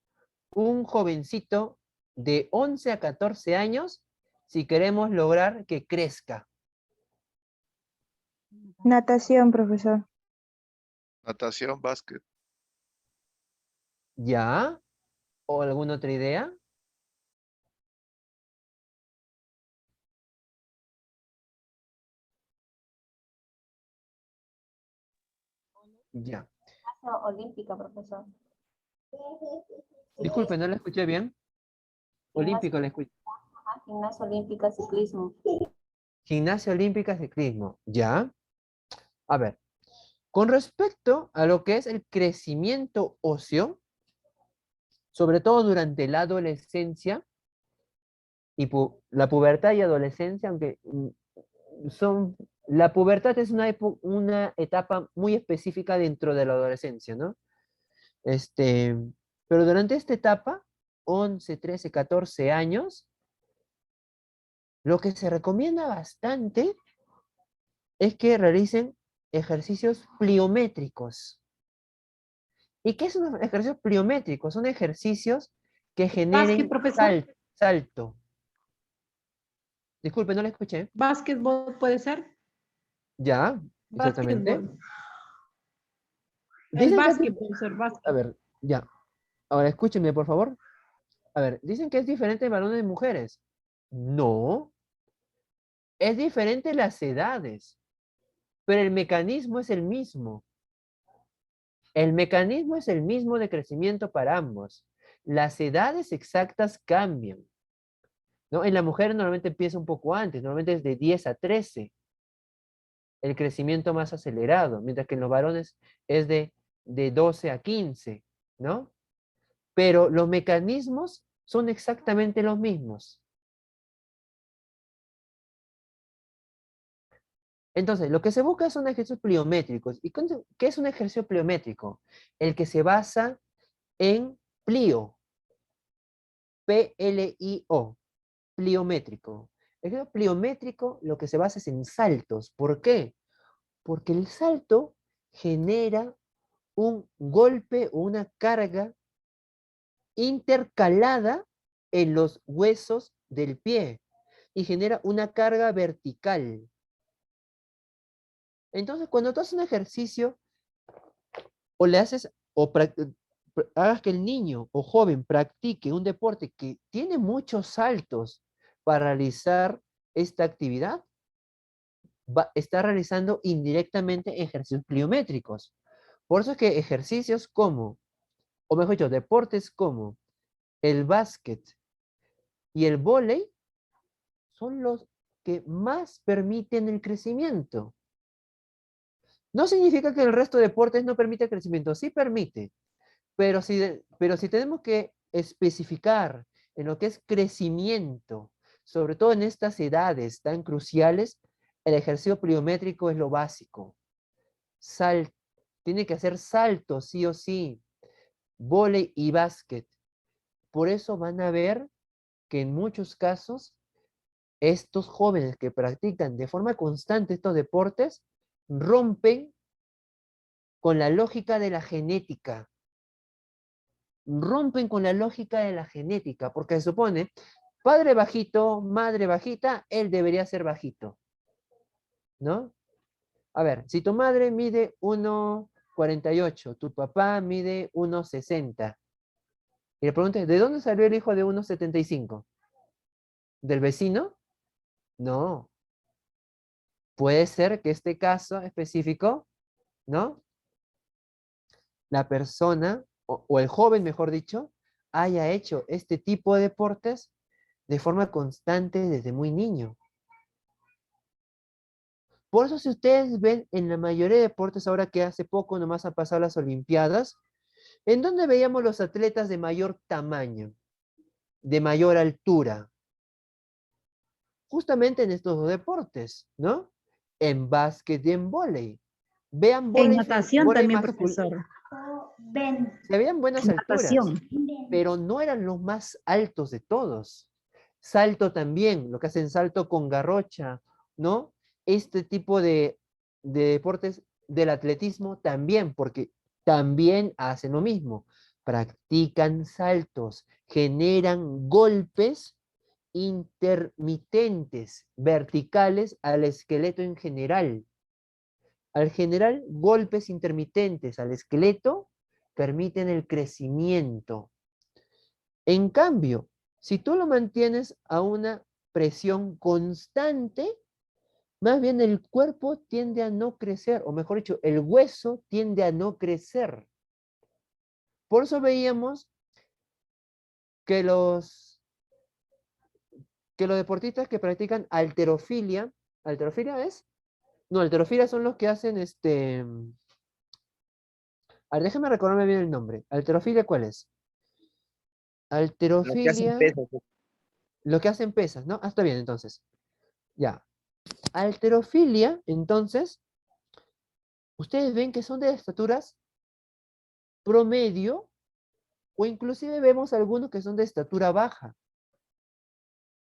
un jovencito de 11 a 14 años si queremos lograr que crezca? Natación, profesor. Natación, básquet. ¿Ya? ¿O alguna otra idea? Ya. Olímpica, profesor. Disculpe, ¿no la escuché bien? Olímpico la escuché. Gimnasia olímpica, ciclismo. Gimnasia olímpica, ciclismo. ¿Ya? A ver. Con respecto a lo que es el crecimiento óseo, sobre todo durante la adolescencia y la pubertad y adolescencia, aunque la pubertad es una etapa muy específica dentro de la adolescencia, ¿no? Pero durante esta etapa 11, 13, 14 años, lo que se recomienda bastante es que realicen ejercicios pliométricos. ¿Y qué son los ejercicios pliométricos? Son ejercicios que generen profesor. salto. Disculpe, no la escuché. Básquetbol puede ser. Ya, exactamente. Básquetbol. El Dicen que básquet, profesor, a básquet. ver, ya. Ahora escúchenme, por favor. A ver, dicen que es diferente el varones y mujeres. No, es diferente las edades, pero el mecanismo es el mismo. El mecanismo es el mismo de crecimiento para ambos. Las edades exactas cambian, ¿no? En la mujer normalmente empieza un poco antes, normalmente es de 10 a 13, el crecimiento más acelerado, mientras que en los varones es de 12 a 15, ¿no? Pero los mecanismos son exactamente los mismos. Entonces, lo que se busca son ejercicios pliométricos. ¿Y qué es un ejercicio pliométrico? El que se basa en plío, P-L-I-O, pliométrico. El ejercicio pliométrico lo que se basa es en saltos. ¿Por qué? Porque el salto genera un golpe o una carga intercalada en los huesos del pie y genera una carga vertical. Entonces, cuando tú haces un ejercicio o le haces o hagas que el niño o joven practique un deporte que tiene muchos saltos para realizar esta actividad, está realizando indirectamente ejercicios pliométricos. Por eso es que ejercicios como, o mejor dicho, deportes como el básquet y el vóley son los que más permiten el crecimiento. No significa que el resto de deportes no permite el crecimiento, sí permite, pero si tenemos que especificar en lo que es crecimiento, sobre todo en estas edades tan cruciales, el ejercicio pliométrico es lo básico. Tiene que hacer saltos sí o sí, vóley y básquet. Por eso van a ver que en muchos casos estos jóvenes que practican de forma constante estos deportes rompen con la lógica de la genética. Rompen con la lógica de la genética, porque se supone, padre bajito, madre bajita, él debería ser bajito, ¿no? A ver, si tu madre mide 1,48, tu papá mide 1,60, y le preguntas, ¿de dónde salió el hijo de 1,75? ¿Del vecino? No. Puede ser que este caso específico, ¿no? La persona, o el joven, mejor dicho, haya hecho este tipo de deportes de forma constante desde muy niño. Por eso si ustedes ven en la mayoría de deportes, ahora que hace poco nomás han pasado las Olimpiadas, ¿en dónde veíamos los atletas de mayor tamaño, de mayor altura? Justamente en estos dos deportes, ¿no? En básquet y en vóley. Vean En vóley, natación vóley también, masculino. profesor. Se veían buenas En alturas, natación. pero no eran los más altos de todos. Salto también, lo que hacen salto con garrocha, ¿no? Este tipo de deportes del atletismo también, porque también hacen lo mismo. Practican saltos, generan golpes intermitentes, verticales al esqueleto en general. Al generar golpes intermitentes al esqueleto, permiten el crecimiento. En cambio, si tú lo mantienes a una presión constante, más bien el cuerpo tiende a no crecer, o mejor dicho, el hueso tiende a no crecer. Por eso veíamos que los deportistas que practican ¿halterofilia es? No, halterofilia son los que hacen a ver, déjame recordarme bien el nombre. ¿Halterofilia cuál es? Lo que hacen Halterofilia, pesas. lo que hacen pesas, ¿no? Ah, está bien, entonces. Ya. Halterofilia, entonces, ustedes ven que son de estaturas promedio O inclusive vemos algunos que son de estatura baja,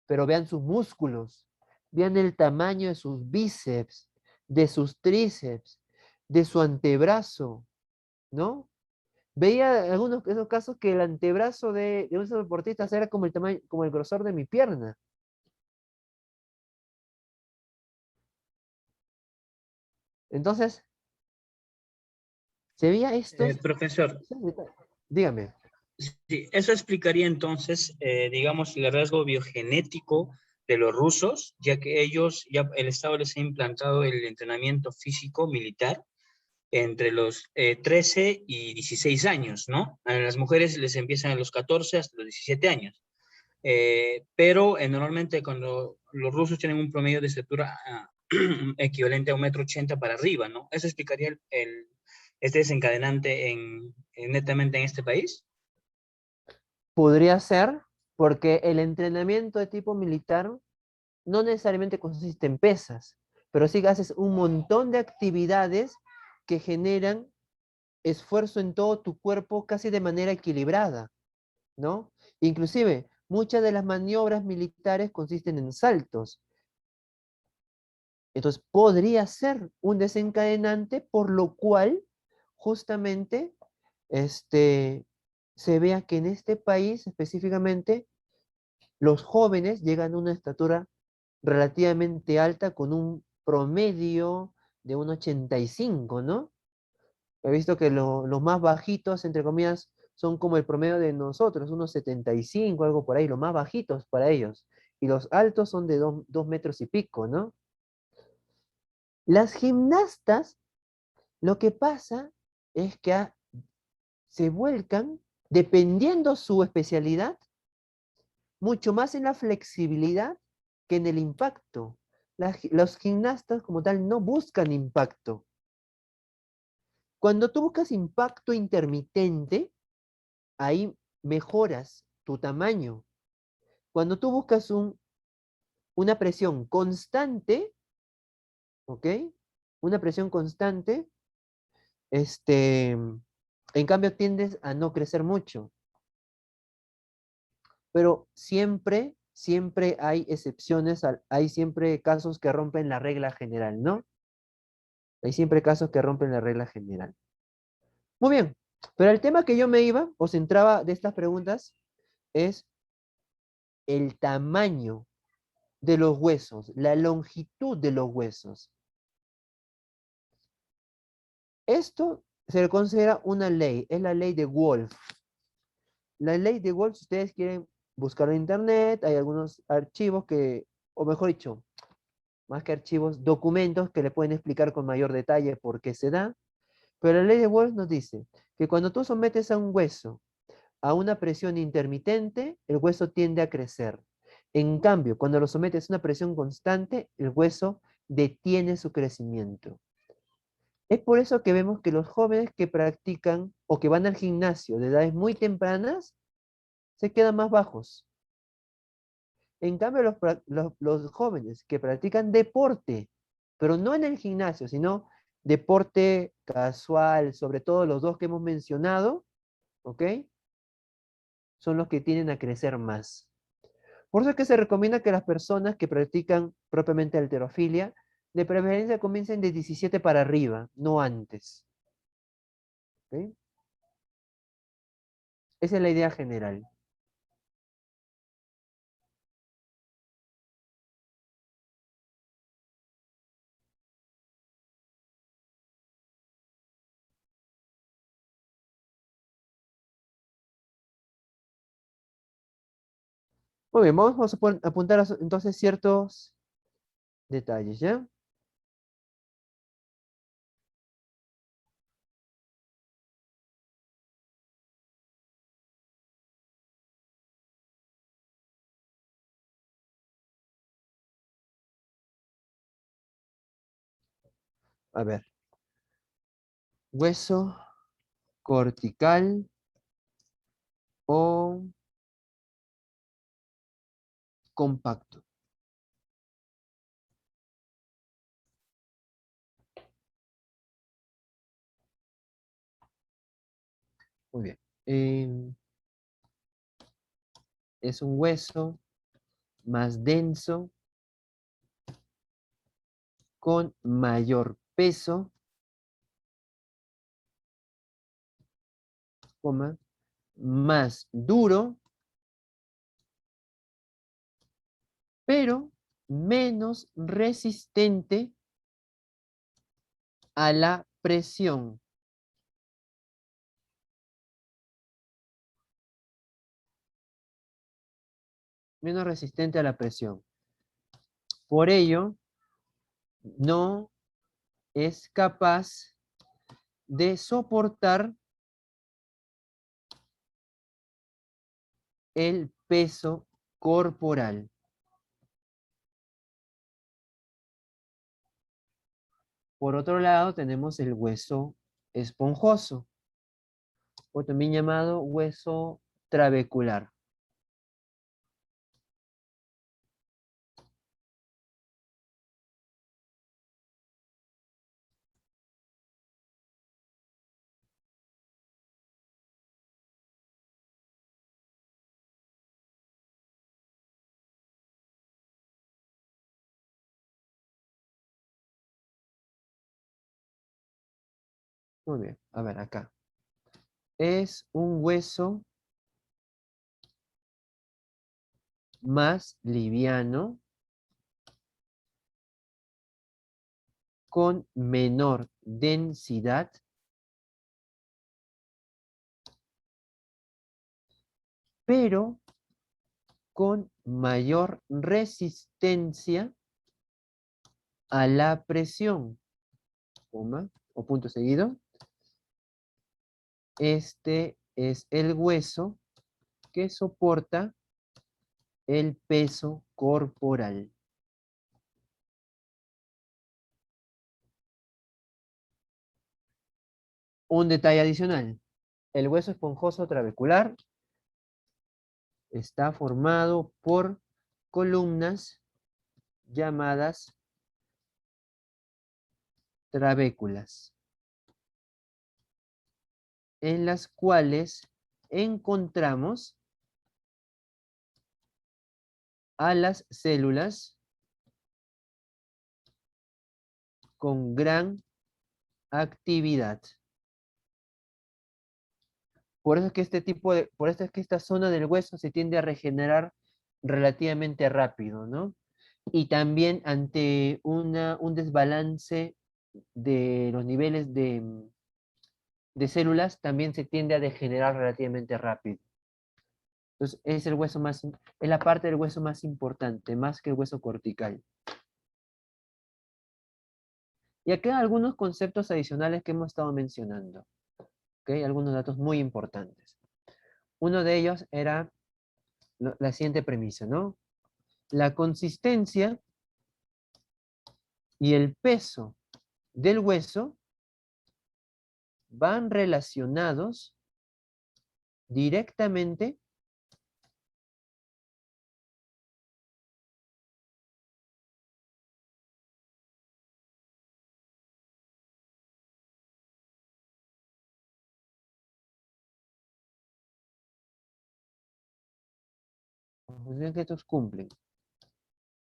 pero vean sus músculos, vean el tamaño de sus bíceps, de sus tríceps, de su antebrazo, ¿no? Veía algunos de esos casos que el antebrazo de un deportista era como el tamaño, como el grosor de mi pierna. Entonces, se veía estos. Profesor, Dígame. sí, eso explicaría entonces, digamos, el rasgo biogenético de los rusos, ya que ellos, ya el Estado les ha implantado el entrenamiento físico militar entre los 13 y 16 años, ¿no? A las mujeres les empiezan a los 14 hasta los 17 años. Pero normalmente cuando los rusos tienen un promedio de estatura equivalente a 1,80 m para arriba, ¿no? ¿Eso explicaría este desencadenante netamente en este país? Podría ser, porque el entrenamiento de tipo militar no necesariamente consiste en pesas, pero sí que haces un montón de actividades que generan esfuerzo en todo tu cuerpo casi de manera equilibrada, ¿no? Inclusive, muchas de las maniobras militares consisten en saltos. Entonces, podría ser un desencadenante por lo cual justamente se vea que en este país específicamente los jóvenes llegan a una estatura relativamente alta con un promedio de un 85, ¿no? He visto que los más bajitos, entre comillas, son como el promedio de nosotros, unos 75, algo por ahí, los más bajitos para ellos. Y los altos son de 2 metros y pico, ¿no? Las gimnastas, lo que pasa es que se vuelcan, dependiendo su especialidad, mucho más en la flexibilidad que en el impacto. Los gimnastas como tal no buscan impacto. Cuando tú buscas impacto intermitente, ahí mejoras tu tamaño. Cuando tú buscas una presión constante, ¿ok? Una presión constante, en cambio tiendes a no crecer mucho. Pero siempre, siempre hay excepciones, hay siempre casos que rompen la regla general, ¿no? Hay siempre casos que rompen la regla general. Muy bien, pero el tema que yo me iba o centraba de estas preguntas es el tamaño de los huesos, la longitud de los huesos. Esto se le considera una ley, es la ley de Wolf. La ley de Wolf, si ustedes quieren buscar en internet, hay algunos archivos que, o mejor dicho, más que archivos, documentos que le pueden explicar con mayor detalle por qué se da. Pero la ley de Wolf nos dice que cuando tú sometes a un hueso a una presión intermitente, el hueso tiende a crecer. En cambio, cuando lo sometes a una presión constante, el hueso detiene su crecimiento. Es por eso que vemos que los jóvenes que practican o que van al gimnasio de edades muy tempranas se quedan más bajos. En cambio, los jóvenes que practican deporte, pero no en el gimnasio, sino deporte casual, sobre todo los dos que hemos mencionado, ¿ok? Son los que tienden a crecer más. Por eso es que se recomienda que las personas que practican propiamente halterofilia, de preferencia comiencen de 17 para arriba, no antes. ¿Ok? Esa es la idea general. Muy bien, vamos a apuntar entonces ciertos detalles, ¿ya? A ver. Hueso cortical o compacto. Muy bien. es un hueso más denso, con mayor peso, coma, más duro, pero menos resistente a la presión. Menos resistente a la presión. Por ello, no es capaz de soportar el peso corporal. Por otro lado, tenemos el hueso esponjoso, o también llamado hueso trabecular. Muy bien, a ver acá. Es un hueso más liviano, con menor densidad, pero con mayor resistencia a la presión, coma, o punto seguido. Este es el hueso que soporta el peso corporal. Un detalle adicional. El hueso esponjoso trabecular está formado por columnas llamadas trabéculas, en las cuales encontramos a las células con gran actividad. Por eso es que por eso es que esta zona del hueso se tiende a regenerar relativamente rápido, ¿no? Y también ante un desbalance de los niveles de células, también se tiende a degenerar relativamente rápido. Entonces, es la parte del hueso más importante, más que el hueso cortical. Y acá algunos conceptos adicionales que hemos estado mencionando. ¿Ok? Algunos datos muy importantes. Uno de ellos era la siguiente premisa, ¿no? La consistencia y el peso del hueso van relacionados directamente que estos cumplen.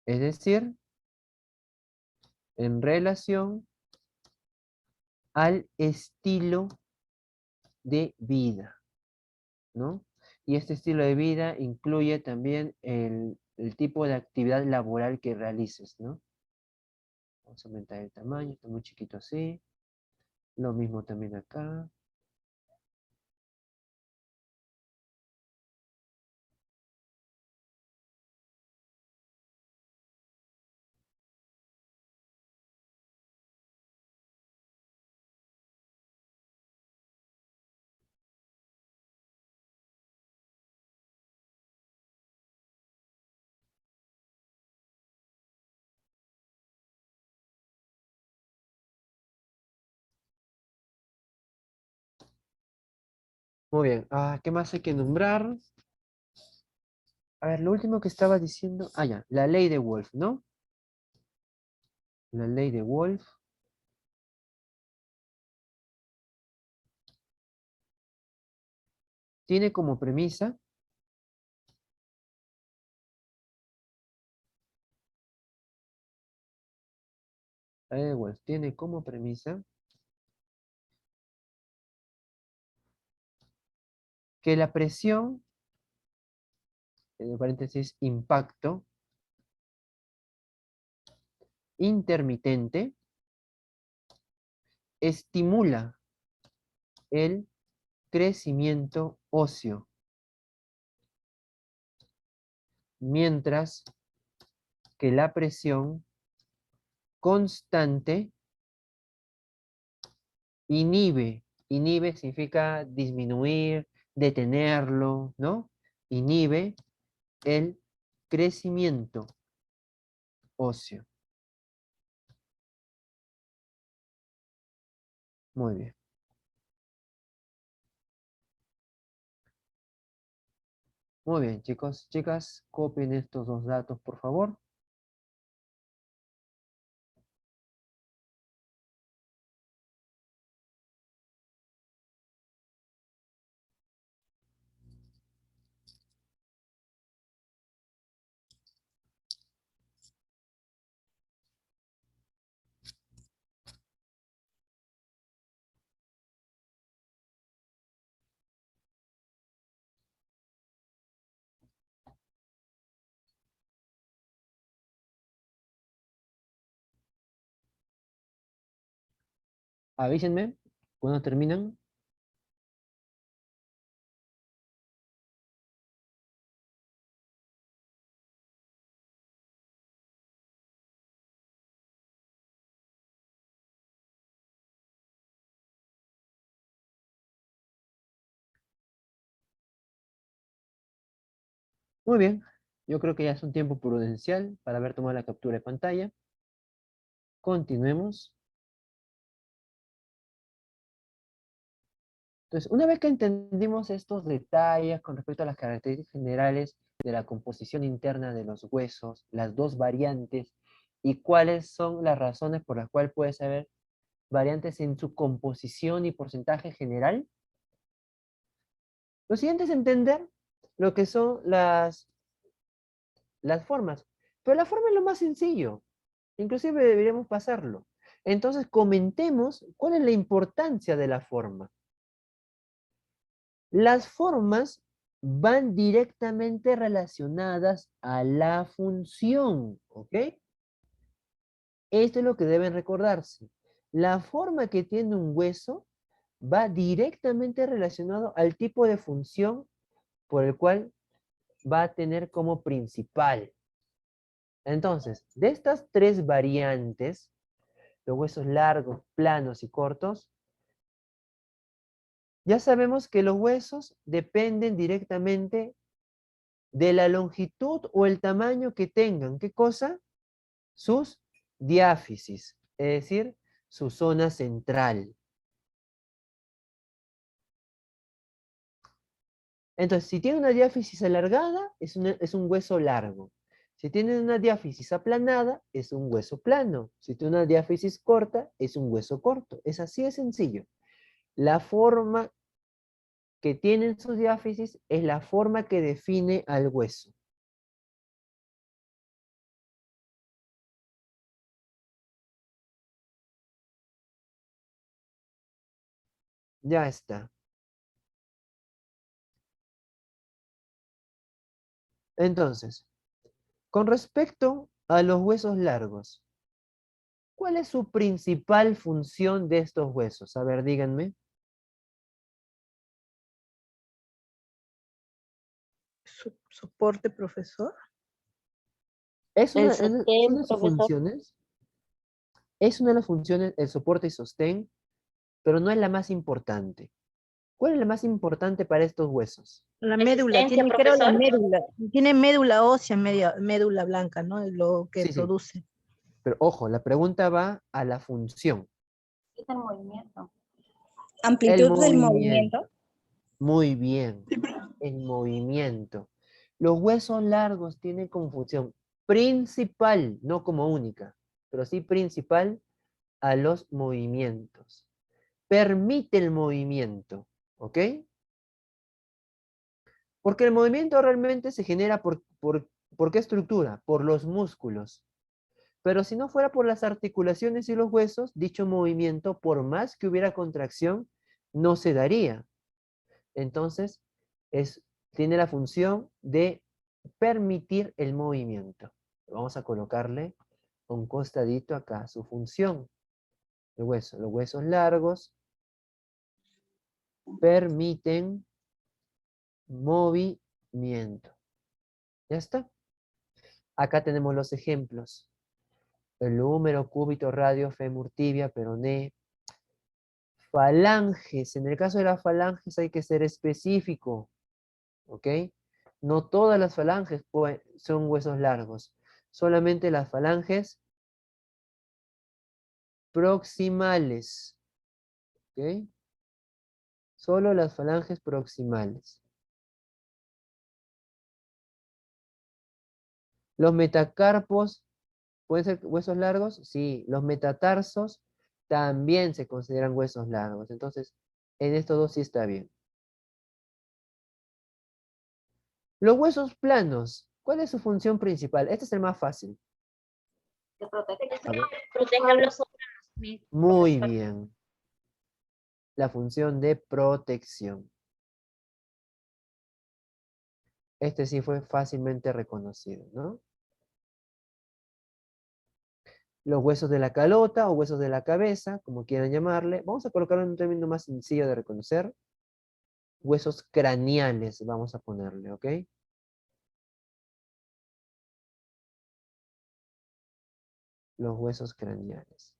Es decir, en relación al estilo de vida, ¿no? Y este estilo de vida incluye también el tipo de actividad laboral que realices, ¿no? Vamos a aumentar el tamaño, está muy chiquito así. Lo mismo también acá. Muy bien. ¿Qué más hay que nombrar? A ver, lo último que estaba diciendo. Ya, la ley de Wolf, ¿no? La ley de Wolf. Tiene como premisa Edwards tiene como premisa que la presión, en paréntesis, impacto, intermitente, estimula el crecimiento óseo, mientras que la presión constante inhibe. Inhibe significa disminuir, detenerlo, ¿no? Inhibe el crecimiento óseo. Muy bien. Muy bien, chicos, chicas, copien estos dos datos, por favor. Avísenme cuando terminan. Muy bien, yo creo que ya es un tiempo prudencial para haber tomado la captura de pantalla. Continuemos. Entonces, una vez que entendimos estos detalles con respecto a las características generales de la composición interna de los huesos, las dos variantes, y cuáles son las razones por las cuales puede haber variantes en su composición y porcentaje general, lo siguiente es entender lo que son las formas. Pero la forma es lo más sencillo. Inclusive deberíamos pasarlo. Entonces, comentemos cuál es la importancia de la forma. Las formas van directamente relacionadas a la función, ¿ok? Esto es lo que deben recordarse. La forma que tiene un hueso va directamente relacionado al tipo de función por el cual va a tener como principal. Entonces, de estas tres variantes, los huesos largos, planos y cortos, ya sabemos que los huesos dependen directamente de la longitud o el tamaño que tengan. ¿Qué cosa? Sus diáfisis, es decir, su zona central. Entonces, si tiene una diáfisis alargada, es un hueso largo. Si tiene una diáfisis aplanada, es un hueso plano. Si tiene una diáfisis corta, es un hueso corto. Es así de sencillo. La forma que tienen sus diáfisis es la forma que define al hueso. Ya está. Entonces, con respecto a los huesos largos, ¿cuál es su principal función de estos huesos? A ver, díganme. Soporte, profesor. Es El una sostén, de sus profesor. funciones. Es una de las funciones el soporte y sostén, pero no es la más importante. ¿Cuál es la más importante para estos huesos? La médula, Resistencia, tiene creo la profesor. médula. Tiene médula ósea, médula blanca, ¿no? Es lo que Sí, sí. produce. Pero ojo, la pregunta va a la función. Es el movimiento. El Amplitud del movimiento. movimiento. Muy bien. El movimiento. Los huesos largos tienen como función principal, no como única, pero sí principal, a los movimientos. Permite el movimiento, ¿ok? Porque el movimiento realmente se genera ¿por qué estructura? Por los músculos. Pero si no fuera por las articulaciones y los huesos, dicho movimiento, por más que hubiera contracción, no se daría. Entonces, tiene la función de permitir el movimiento. Vamos a colocarle un costadito acá, su función. El hueso. Los huesos largos permiten movimiento. ¿Ya está? Acá tenemos los ejemplos. El húmero, cúbito, radio, fémur, tibia, peroné. Falanges. En el caso de las falanges hay que ser específico. ¿Ok? No todas las falanges son huesos largos. Solamente las falanges proximales. ¿Ok? Solo las falanges proximales. Los metacarpos, ¿pueden ser huesos largos? Sí. Los metatarsos también se consideran huesos largos. Entonces, en estos dos sí está bien. Los huesos planos, ¿cuál es su función principal? Este es el más fácil. Que protege. A ver. Proteger los órganos. Muy bien. La función de protección. Este sí fue fácilmente reconocido, ¿no? Los huesos de la calota o huesos de la cabeza, como quieran llamarle. Vamos a colocar un término más sencillo de reconocer. Huesos craneales, vamos a ponerle, ¿ok? Los huesos craneales.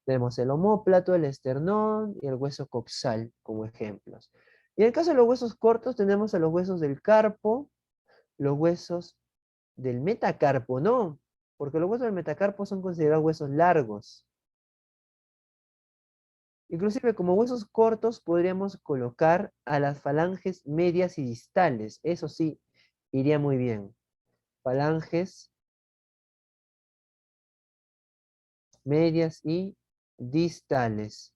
Tenemos el omóplato, el esternón y el hueso coxal como ejemplos. Y en el caso de los huesos cortos tenemos a los huesos del carpo, los huesos del metacarpo, no, porque los huesos del metacarpo son considerados huesos largos. Inclusive como huesos cortos podríamos colocar a las falanges medias y distales. Eso sí, iría muy bien. Falanges medias y distales.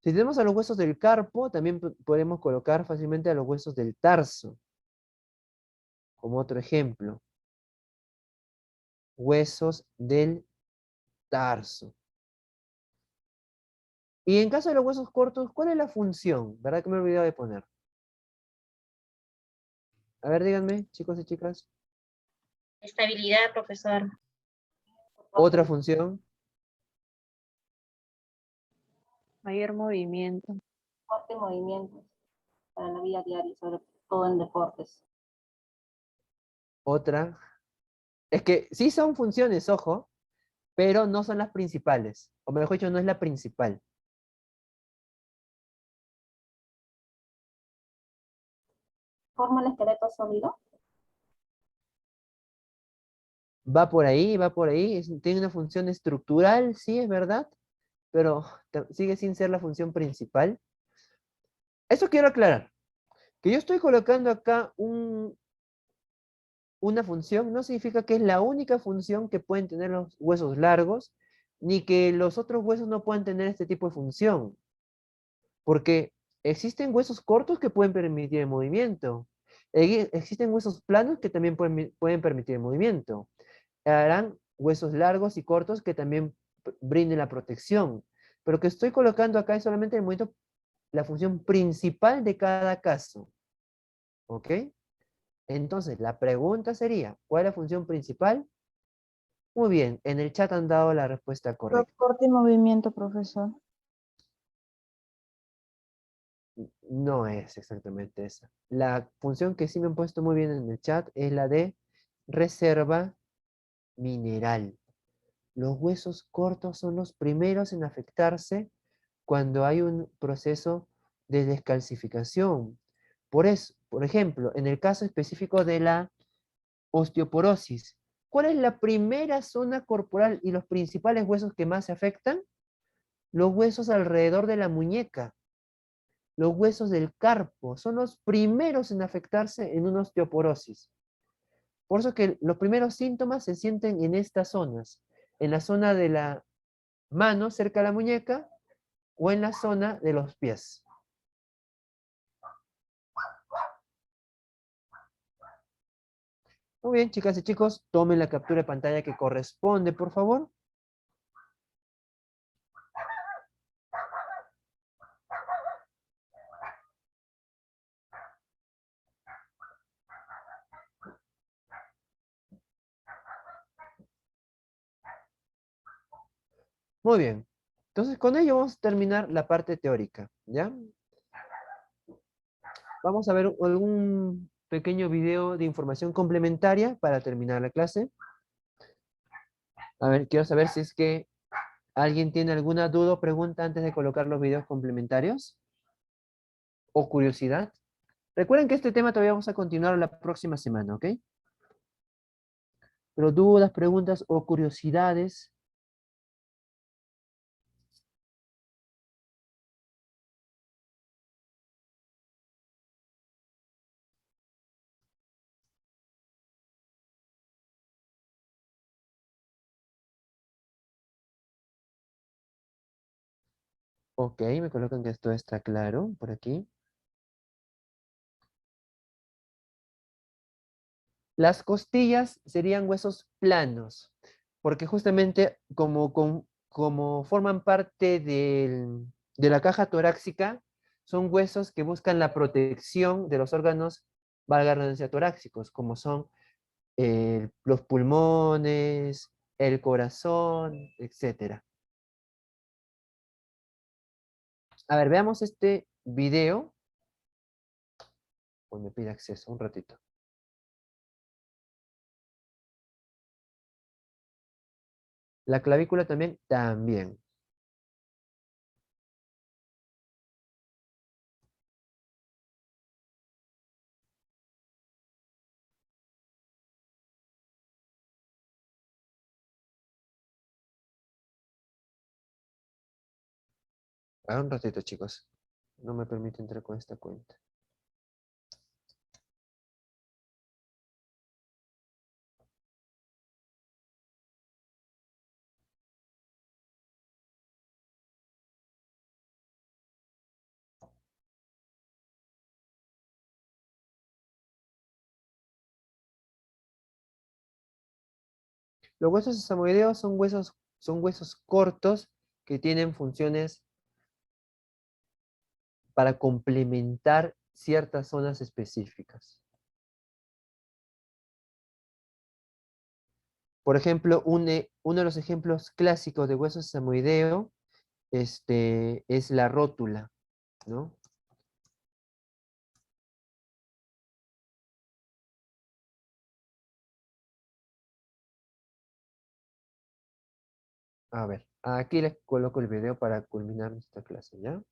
Si tenemos a los huesos del carpo, también podemos colocar fácilmente a los huesos del tarso. Como otro ejemplo. Huesos del tarso. Y en caso de los huesos cortos, ¿cuál es la función? ¿Verdad que me he olvidado de poner? A ver, díganme, chicos y chicas. Estabilidad, profesor. Otra función. Mayor movimiento. Fuerte movimientos para la vida diaria, sobre todo en deportes. Otra. Es que sí son funciones, ojo, pero no son las principales. O mejor dicho, no es la principal. Forma el esqueleto sólido. Va por ahí, va por ahí. Tiene una función estructural, sí, es verdad, pero sigue sin ser la función principal. Eso quiero aclarar. Que yo estoy colocando acá una función no significa que es la única función que pueden tener los huesos largos, ni que los otros huesos no puedan tener este tipo de función. Porque existen huesos cortos que pueden permitir el movimiento. Existen huesos planos que también pueden permitir el movimiento. Harán huesos largos y cortos que también brinden la protección. Pero que estoy colocando acá es solamente el movimiento, la función principal de cada caso. ¿Ok? Entonces, la pregunta sería, ¿cuál es la función principal? Muy bien, en el chat han dado la respuesta correcta. Corte y movimiento, profesor. No es exactamente esa. La función que sí me han puesto muy bien en el chat es la de reserva mineral. Los huesos cortos son los primeros en afectarse cuando hay un proceso de descalcificación. Por eso, por ejemplo, en el caso específico de la osteoporosis, ¿cuál es la primera zona corporal y los principales huesos que más se afectan? Los huesos alrededor de la muñeca. los huesos del carpo. Son los primeros en afectarse en una osteoporosis. Por eso que los primeros síntomas se sienten en estas zonas. En la zona de la mano, cerca de la muñeca, o en la zona de los pies. Muy bien, chicas y chicos, tomen la captura de pantalla que corresponde, por favor. Muy bien. Entonces, con ello vamos a terminar la parte teórica, ¿ya? Vamos a ver algún pequeño video de información complementaria para terminar la clase. A ver, quiero saber si es que alguien tiene alguna duda o pregunta antes de colocar los videos complementarios. O curiosidad. Recuerden que este tema todavía vamos a continuar la próxima semana, ¿ok? Pero dudas, preguntas o curiosidades. Ok, me colocan que esto está claro por aquí. Las costillas serían huesos planos, porque justamente como forman parte de la caja torácica, son huesos que buscan la protección de los órganos, valga la redundancia, torácicos, como son los pulmones, el corazón, etc. A ver, veamos este video. Pues me pide acceso un ratito. La clavícula también, también. A un ratito, chicos. No me permite entrar con esta cuenta. Los huesos sesamoideos son huesos cortos que tienen funciones para complementar ciertas zonas específicas. Por ejemplo, uno de los ejemplos clásicos de hueso sesamoideo es la rótula, ¿no? A ver, aquí les coloco el video para culminar esta clase, ¿ya?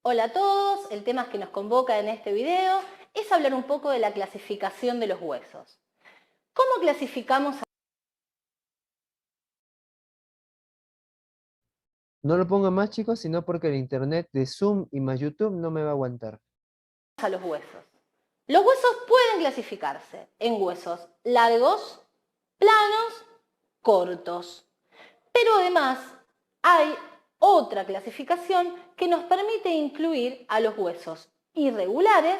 Hola a todos, el tema que nos convoca en este video es hablar un poco de la clasificación de los huesos. ¿Cómo clasificamos No lo pongan más, chicos, sino porque el internet de Zoom y más YouTube no me va a aguantar. a los huesos? Los huesos pueden clasificarse en huesos largos, planos, cortos. Pero además hay otra clasificación que nos permite incluir a los huesos irregulares,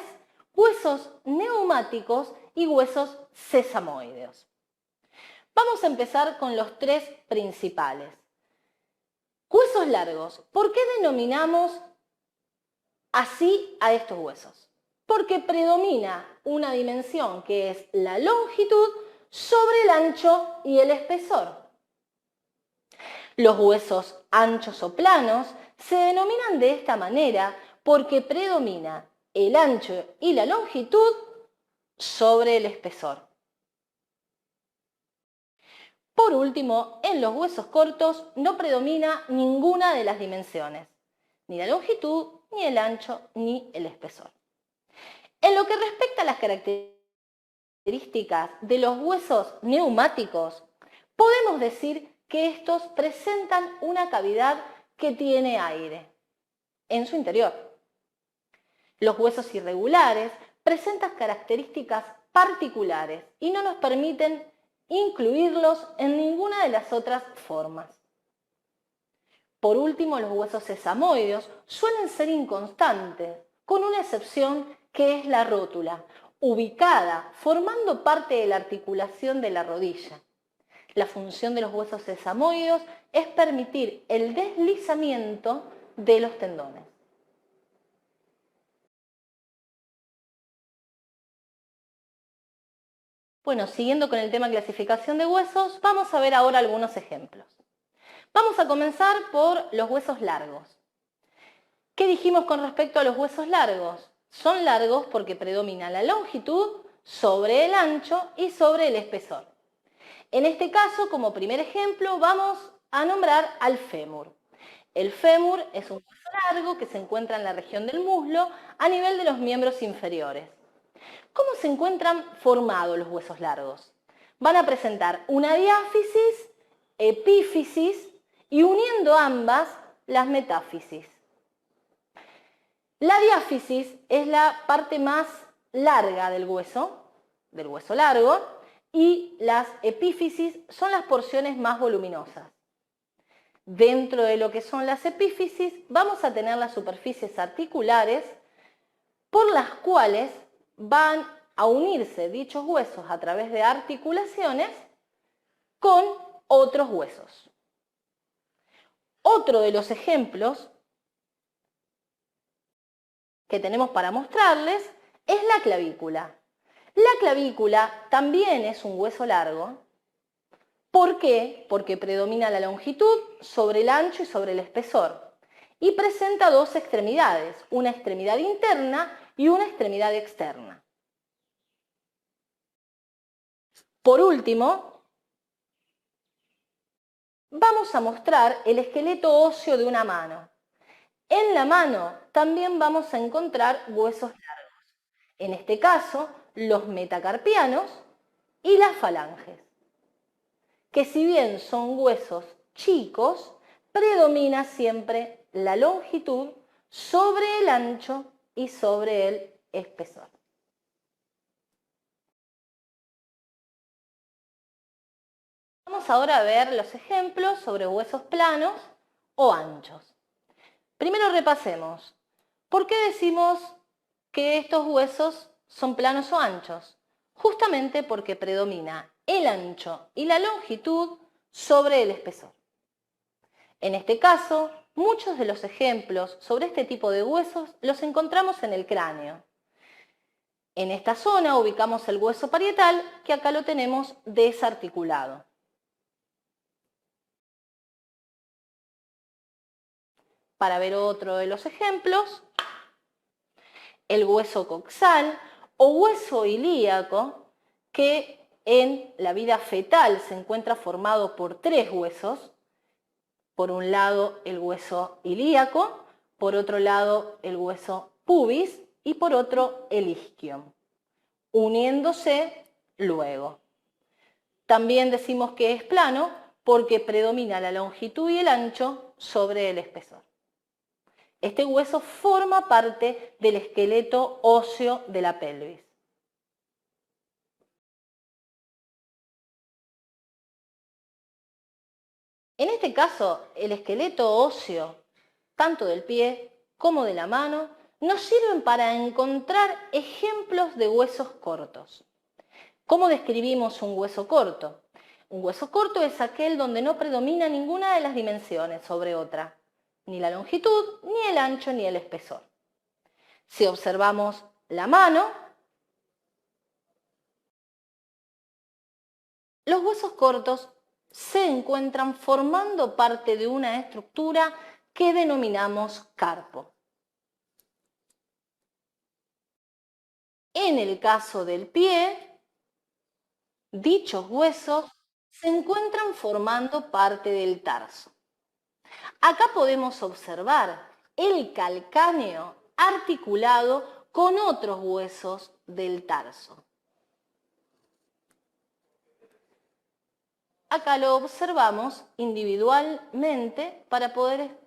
huesos neumáticos y huesos sesamoideos. Vamos a empezar con los tres principales. Huesos largos. ¿Por qué denominamos así a estos huesos? Porque predomina una dimensión que es la longitud sobre el ancho y el espesor. Los huesos anchos o planos se denominan de esta manera porque predomina el ancho y la longitud sobre el espesor. Por último, en los huesos cortos no predomina ninguna de las dimensiones. ni la longitud, ni el ancho, ni el espesor. En lo que respecta a las características de los huesos neumáticos, podemos decir que estos presentan una cavidad que tiene aire en su interior. Los huesos irregulares presentan características particulares y no nos permiten incluirlos en ninguna de las otras formas. Por último, los huesos sesamoideos suelen ser inconstantes, con una excepción que es la rótula, ubicada formando parte de la articulación de la rodilla. La función de los huesos sesamoideos es permitir el deslizamiento de los tendones. Bueno, siguiendo con el tema clasificación de huesos, vamos a ver ahora algunos ejemplos. Vamos a comenzar por los huesos largos. ¿Qué dijimos con respecto a los huesos largos? Son largos porque predomina la longitud sobre el ancho y sobre el espesor. En este caso, como primer ejemplo, vamos a nombrar al fémur. El fémur es un hueso largo que se encuentra en la región del muslo a nivel de los miembros inferiores. ¿Cómo se encuentran formados los huesos largos? Van a presentar una diáfisis, epífisis y uniendo ambas, las metáfisis. La diáfisis es la parte más larga del hueso largo, y las epífisis son las porciones más voluminosas. Dentro de lo que son las epífisis vamos a tener las superficies articulares por las cuales van a unirse dichos huesos a través de articulaciones con otros huesos. Otro de los ejemplos que tenemos para mostrarles es la clavícula. La clavícula también es un hueso largo. ¿Por qué? Porque predomina la longitud sobre el ancho y sobre el espesor. Y presenta dos extremidades, una extremidad interna y una extremidad externa. Por último, vamos a mostrar el esqueleto óseo de una mano. En la mano también vamos a encontrar huesos largos. En este caso, los metacarpianos y las falanges, que si bien son huesos chicos, predomina siempre la longitud sobre el ancho y sobre el espesor. Vamos ahora a ver los ejemplos sobre huesos planos o anchos. Primero repasemos. ¿Por qué decimos que estos huesos son planos o anchos? Justamente porque predomina el ancho y la longitud sobre el espesor. En este caso, muchos de los ejemplos sobre este tipo de huesos los encontramos en el cráneo. En esta zona ubicamos el hueso parietal, que acá lo tenemos desarticulado. Para ver otro de los ejemplos, el hueso coxal o hueso ilíaco, que en la vida fetal se encuentra formado por tres huesos. Por un lado el hueso ilíaco, por otro lado el hueso pubis y por otro el isquion, uniéndose luego. También decimos que es plano porque predomina la longitud y el ancho sobre el espesor. Este hueso forma parte del esqueleto óseo de la pelvis. En este caso, el esqueleto óseo, tanto del pie como de la mano, nos sirven para encontrar ejemplos de huesos cortos. ¿Cómo describimos un hueso corto? Un hueso corto es aquel donde no predomina ninguna de las dimensiones sobre otra, ni la longitud, ni el ancho, ni el espesor. Si observamos la mano, los huesos cortos se encuentran formando parte de una estructura que denominamos carpo. En el caso del pie, dichos huesos se encuentran formando parte del tarso. Acá podemos observar el calcáneo articulado con otros huesos del tarso. Acá lo observamos individualmente para poder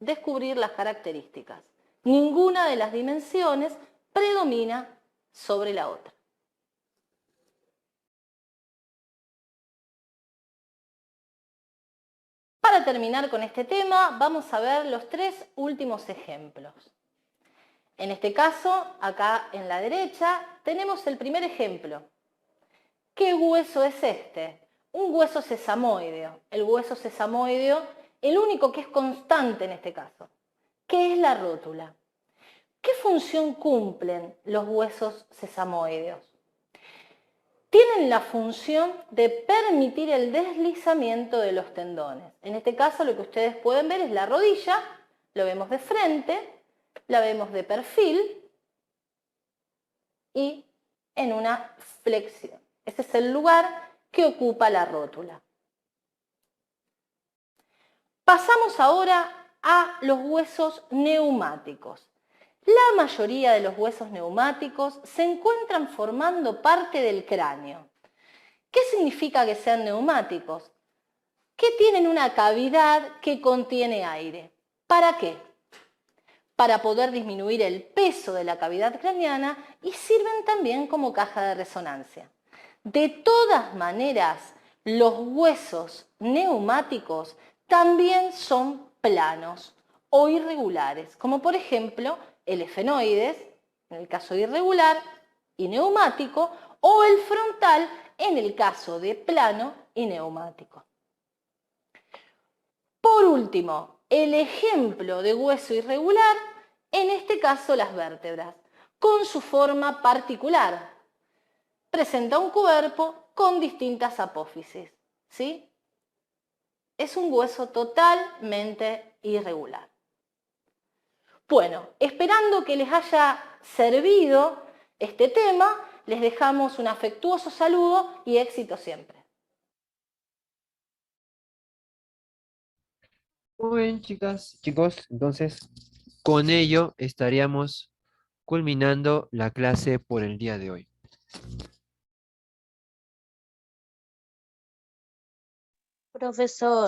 descubrir las características. Ninguna de las dimensiones predomina sobre la otra. Para terminar con este tema, vamos a ver los 3 últimos ejemplos. En este caso, acá en la derecha, tenemos el primer ejemplo. ¿Qué hueso es este? Un hueso sesamoideo. El hueso sesamoideo, el único que es constante en este caso. ¿Qué es la rótula? ¿Qué función cumplen los huesos sesamoideos? Tienen la función de permitir el deslizamiento de los tendones. En este caso lo que ustedes pueden ver es la rodilla, lo vemos de frente, la vemos de perfil y en una flexión. Ese es el lugar que ocupa la rótula. Pasamos ahora a los huesos neumáticos. La mayoría de los huesos neumáticos se encuentran formando parte del cráneo. ¿Qué significa que sean neumáticos? Que tienen una cavidad que contiene aire. ¿Para qué? Para poder disminuir el peso de la cavidad craneana y sirven también como caja de resonancia. De todas maneras, los huesos neumáticos también son planos o irregulares, como por ejemplo el efenoides, en el caso de irregular y neumático, o el frontal, en el caso de plano y neumático. Por último, el ejemplo de hueso irregular, en este caso las vértebras, con su forma particular. Presenta un cuerpo con distintas apófisis, ¿sí? Es un hueso totalmente irregular. Bueno, esperando que les haya servido este tema, les dejamos un afectuoso saludo y éxito siempre. Muy bien, chicos, entonces con ello estaríamos culminando la clase por el día de hoy. Profesor,